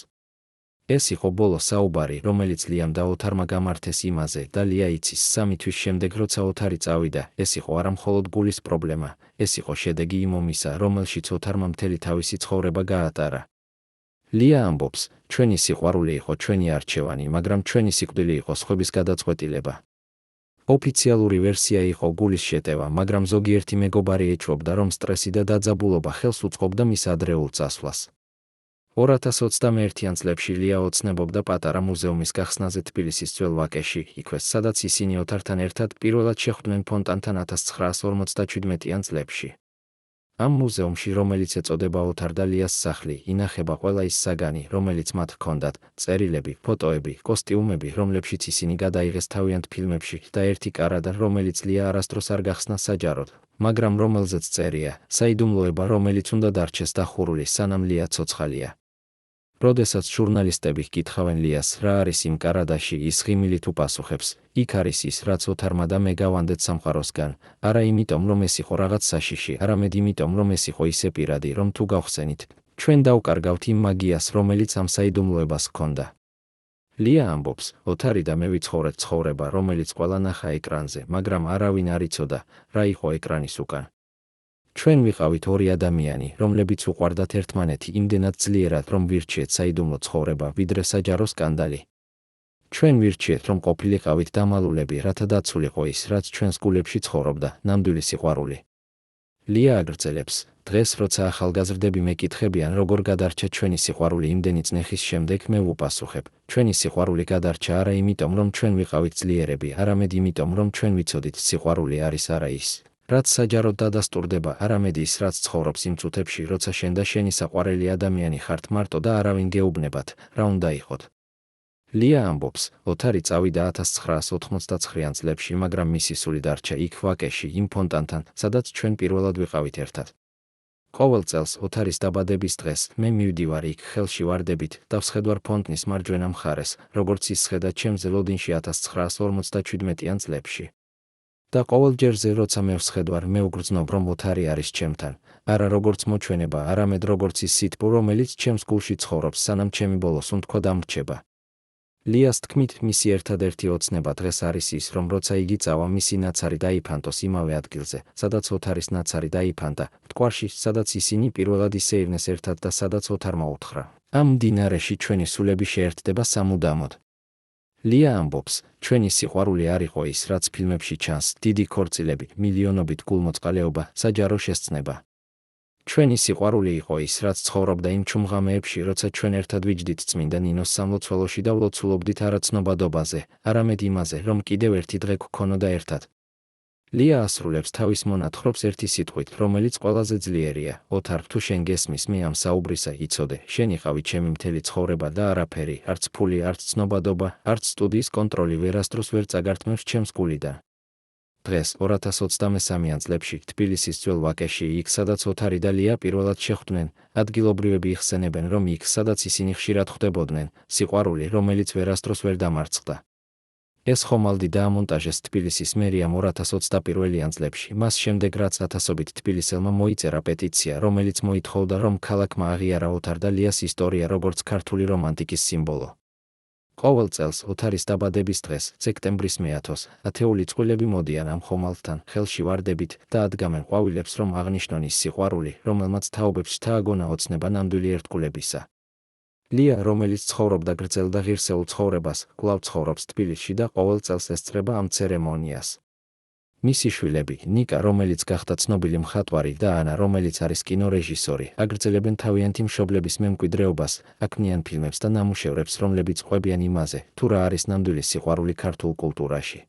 ეს იყო ბოლო საუბარი, რომელიც ლიამ და ოთარმა გამართეს იმაზე და ლია იცის 3 თვის შემდეგ, როცა ოთარი წავიდა, ეს იყო არა მხოლოდ გულის პრობლემა, ეს იყო შედეგი იმ ომისა, რომელშიც ოთარმა მთელი თავისი ცხოვრება გაატარა. ლია ამბობს, ჩვენი სიყვარული იყო ჩვენი არჩევანი, მაგრამ ჩვენი სიკვდილი იყო სხვების გადაწყვეტილება. ოფიციალური ვერსია იყო გულის შეტევა, მაგრამ ზოგიერთი მეგობარი ეჭვობდა, რომ სტრესი და დაძაბულობა ხელს უწყობდა მის ადრეულ წასვლას. 2021 წლებში ლია ოცნებობდა პატარა მუზეუმის გახსნაზე თბილისის ძველ ვაკეში, იქვე, სადაც ისინი ოთართან ერთად პირველად შეხვდნენ ფონტანთან 1957 წლებში. ამ მუზეუმში, რომელიც ეწოდება ოთარ და ლიას სახლი, ინახება ყველა ის საგანი, რომელიც მათ ჰქონდათ, წერილები, ფოტოები, კოსტიუმები, რომლებშიც ისინი გადაიღეს თავიანთ ფილმებში და ერთი კარადა, რომელიც ლია არასდროს არ გახსნა საჯაროდ, მაგრამ რომელზეც წერია, საიდუმლოება, რომელიც უნდა დარჩეს დახურული, სანამ ლია ცოცხალია. როდესაც ჟურნალისტები ჰკითხავენ ლიას, რა არის იმ კარადაში, ის ღიმილით უპასუხებს, იქ არის ის, რაც ოთარმა და მე გავანდეთ სამყაროსგან, არა იმიტომ, რომ ეს იყო რაღაც საშიში, არამედ იმიტომ, რომ ეს იყო ისე პირადი, რომ თუ გავხსენით, ჩვენ დავკარგავთ იმ მაგიას, რომელიც ამ საიდუმლოებას ჰქონდა. ლია ამბობს, ოთარი და მე ვიცხოვრეთ ცხოვრება, რომელიც ყველა ნახა ეკრანზე, მაგრამ არავინ არ იცოდა, რა იყო ეკრანის უკან. ჩვენ ვიყავით ორი ადამიანი, რომლებიც უყვარდათ ერთმანეთი იმდენად ძლიერად, რომ ვირჩიეთ საიდუმლო ცხოვრება, ვიდრე საჯარო სკანდალი. ჩვენ ვირჩიეთ, რომ ყოფილიყავით დამალულები, რათა დაცულიყო ის, რაც ჩვენს გულებში ცხოვრობდა, ნამდვილი სიყვარული. ლია აგრძელებს, დღეს, როცა ახალგაზრდები მეკითხებიან, როგორ გადარჩა ჩვენი სიყვარული იმდენი წნეხის შემდეგ, მე ვუპასუხებ, ჩვენი სიყვარული გადარჩა არა იმიტომ, რომ ჩვენ ვიყავით ძლიერები, არამედ იმიტომ, რომ ჩვენ ვიცოდით, სიყვარული არის არა ის, რაც საჯაროდ დადასტურდება, არამედ ის, რაც ცხოვრობს იმ წუთებში, როცა შენ და შენი საყვარელი ადამიანი ხართ მარტო და არავინ გეუბნებათ, რა უნდა იყოთ. ლია ამბობს, ოთარი წავიდა 1999 წლებში, მაგრამ მისი სული დარჩა იქ ვაკეში, იმ ფონტანთან, სადაც ჩვენ პირველად ვიყავით ერთად. ყოველ წელს, ოთარის დაბადების დღეს, მე მივდივარ იქ ხელში ვარდებით და ვსხედვარ ფონტნის მარჯვენა მხარეს, როგორც ის სხედა ჩემზე ლოდინში 1957 წლებში. და ყოველ ჯერზე, როცა მე ვსხედვარ, მე ვგრძნობ, რომ ოთარი არის ჩემთან, არა როგორც მოჩვენება, არამედ როგორც ის სითბო, რომელიც ჩემს გულში ცხოვრობს, სანამ ჩემი ბოლოს უნთქვა დამრჩება. ლიას თქმით, მისი ერთადერთი ოცნება დღეს არის ის, რომ როცა იგი წავა, მისი ნაცარი დაიფანტოს იმავე ადგილზე, სადაც ოთარის ნაცარი დაიფანტა, მტკვარში, სადაც ისინი პირველად ისეირნეს ერთად და სადაც ოთარმა უთხრა, ამ მდინარეში ჩვენი სულები შეერთდება სამუდამოდ. ლია ამბობს, ჩვენი სიყვარული არ იყო ის, რაც ფილმებში ჩანს, დიდი ქორწილები, მილიონობით გულმოწყალეობა, საჯარო შესწნება. ჩვენი სიყვარული იყო ის, რაც ცხოვრობდა იმ ჩუმღამეებში, როცა ჩვენ ერთად ვიჯდით წმინდა ნინოს სამლოცველოში და ვლოცულობდით არა ცნობადობაზე, არამედ იმაზე, რომ კიდევ ერთი დღე გვქონოდა ერთად. ლია ასრულებს თავის მონათხრობს ერთი სიტყვით, რომელიც ყველაზე ძლიერია, ოთარ, თუ შენ გესმის მე ამ საუბრისა, იცოდე, შენ იყავი ჩემი მთელი ცხოვრება და არაფერი, არც ფული, არც ცნობადობა, არც სტუდიის კონტროლი ვერასდროს ვერ წაგართმევს ჩემს გულიდან. დღეს 2023 წლებში თბილისის ძველ ვაკეში, იქ სადაც ოთარი და ლია პირველად შეხვდნენ, ადგილობრივები იხსენებენ, რომ იქ სადაც ისინი ხშირად ხვდებოდნენ, სიყვარული, რომელიც ვერასდროს ვერ დამარცხდა. ეს ხომალდი დაამონტაჟეს თბილისის მერიამ 2021 წლებში, მას შემდეგ რაც ათასობით თბილისელმა მოიწერა პეტიცია, რომელიც მოითხოვდა, რომ ქალაქმა აღიარა ოთარ და ლიას ისტორია როგორც ქართული რომანტიკის სიმბოლო. ყოველ წელს ოთარის დაბადების დღეს, სექტემბრის მე-10-ს, ათეული წყვილები მოდიან ამ ხომალდთან, ხელში ვარდებით და ადგამენ ყვავილებს, რომ აღნიშნონ ის სიყვარული, რომელმაც თაობებს შთააგონა ოცნება ნამდვილი ერთგულებისა. ლია, რომელიც ცხოვრობდა გრძელ და ღირსეულ ცხოვრებას, კვლავ ცხოვრობს თბილისში და ყოველ წელს ესწრება ამ ცერემონიას. მისი შვილები, ნიკა, რომელიც გახდა ცნობილი მხატვარი და ანა, რომელიც არის კინორეჟისორი, აგრძელებენ თავიანთი მშობლების მემკვიდრეობას, აქმნიან ფილმებს და ნამუშევრებს, რომლებიც ყვებიან იმაზე, თუ რა არის ნამდვილი სიყვარული ქართულ კულტურაში.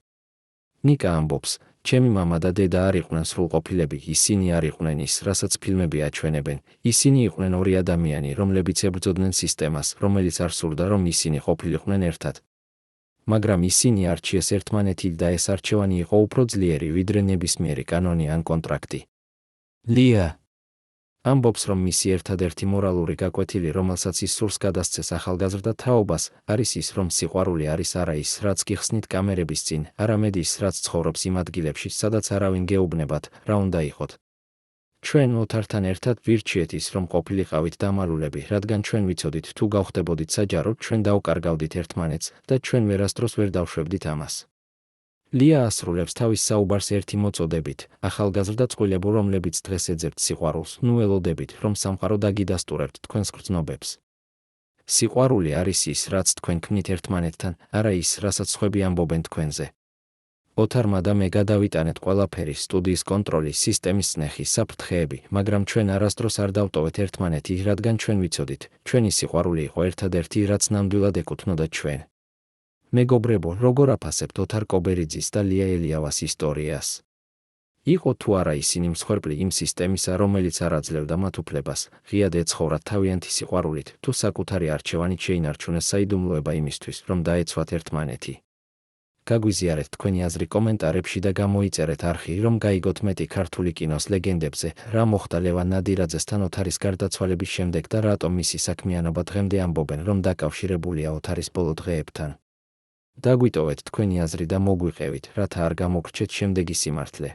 ნიკა ამბობს, ჩემი მამა და დედა არ იყვნენ სრულყოფილები, ისინი არ იყვნენ ის, რასაც ფილმები აჩვენებენ, ისინი იყვნენ ორი ადამიანი, რომლებიც ებრძოდნენ სისტემას, რომელიც არ სურდა, რომ ისინი ყოფილიყვნენ ერთად. მაგრამ ისინი არჩიეს ერთმანეთი და ეს არჩევანი იყო უფრო ძლიერი, ვიდრე ნებისმიერი კანონი ან კონტრაქტი. ლია ამბობს, რომ მისი ერთადერთი მორალური გაკვეთილი, რომელსაც ის სურს გადასცეს ახალგაზრდა თაობას, არის ის, რომ სიყვარული არის არა ის, რაც გიხსნით კამერების წინ, არამედ ის, რაც ცხოვრობს იმ ადგილებში, სადაც არავინ გეუბნებათ, რა უნდა იყოთ. ჩვენ ოთართან ერთად ვირჩიეთ ის, რომ ყოფილიყავით დამალულები, რადგან ჩვენ ვიცოდით, თუ გავხდებოდით საჯარო, ჩვენ დავკარგავდით ერთმანეთს და ჩვენ ვერასდროს ვერ დავშვებდით ამას. ლია ასრულებს თავის საუბარს ერთი მოწოდებით, ახალგაზრდა წყვილებო, რომლებიც დღეს ეძებთ სიყვარულს, ნუ ელოდებით, რომ სამყარო დაგიდასტურებთ თქვენს გრძნობებს. სიყვარული არის ის, რაც თქვენ ქმნით ერთმანეთთან, არა ის, რასაც სხვები ამბობენ თქვენზე. ოთარმა და მე გადავიტანეთ ყველაფერი, სტუდიის კონტროლი, სისტემის წნეხი, საფრთხეები, მაგრამ ჩვენ არასდროს არ დავტოვეთ ერთმანეთი, რადგან ჩვენ ვიცოდით, ჩვენი სიყვარული იყო ერთადერთი, რაც ნამდვილად ეკუთვნოდა ჩვენ. მეგობრებო, როგორ აფასებთ ოთარ კობერიძის და ლია ელიავას ისტორიას? იყო თუ არა ისინი მსხვერპლი იმ სისტემისა, რომელიც არ აძლევდა მათ უფლებას, ღიად ეცხოვრათ თავიანთი სიყვარულით, თუ საკუთარი არჩევანით შეინარჩუნეს საიდუმლოება იმისთვის, რომ დაეცვათ ერთმანეთი? გაგვიზიარეთ თქვენი აზრი კომენტარებში და გამოიწერეთ არხი, რომ გაიგოთ მეტი ქართული კინოს ლეგენდებზე, რა მოხდა ლევან ნადირაძესთან ოთარის გარდაცვალების შემდეგ და რატომ მისი საქმიანობა დღემდე ამბობენ, რომ დაკავშირებულია ოთარის ბოლო დღეებთან. დაგვიტოვეთ თქვენი აზრი და მოგვიყევით, რათა არ გამოგრჩეთ შემდეგი სიმართლე.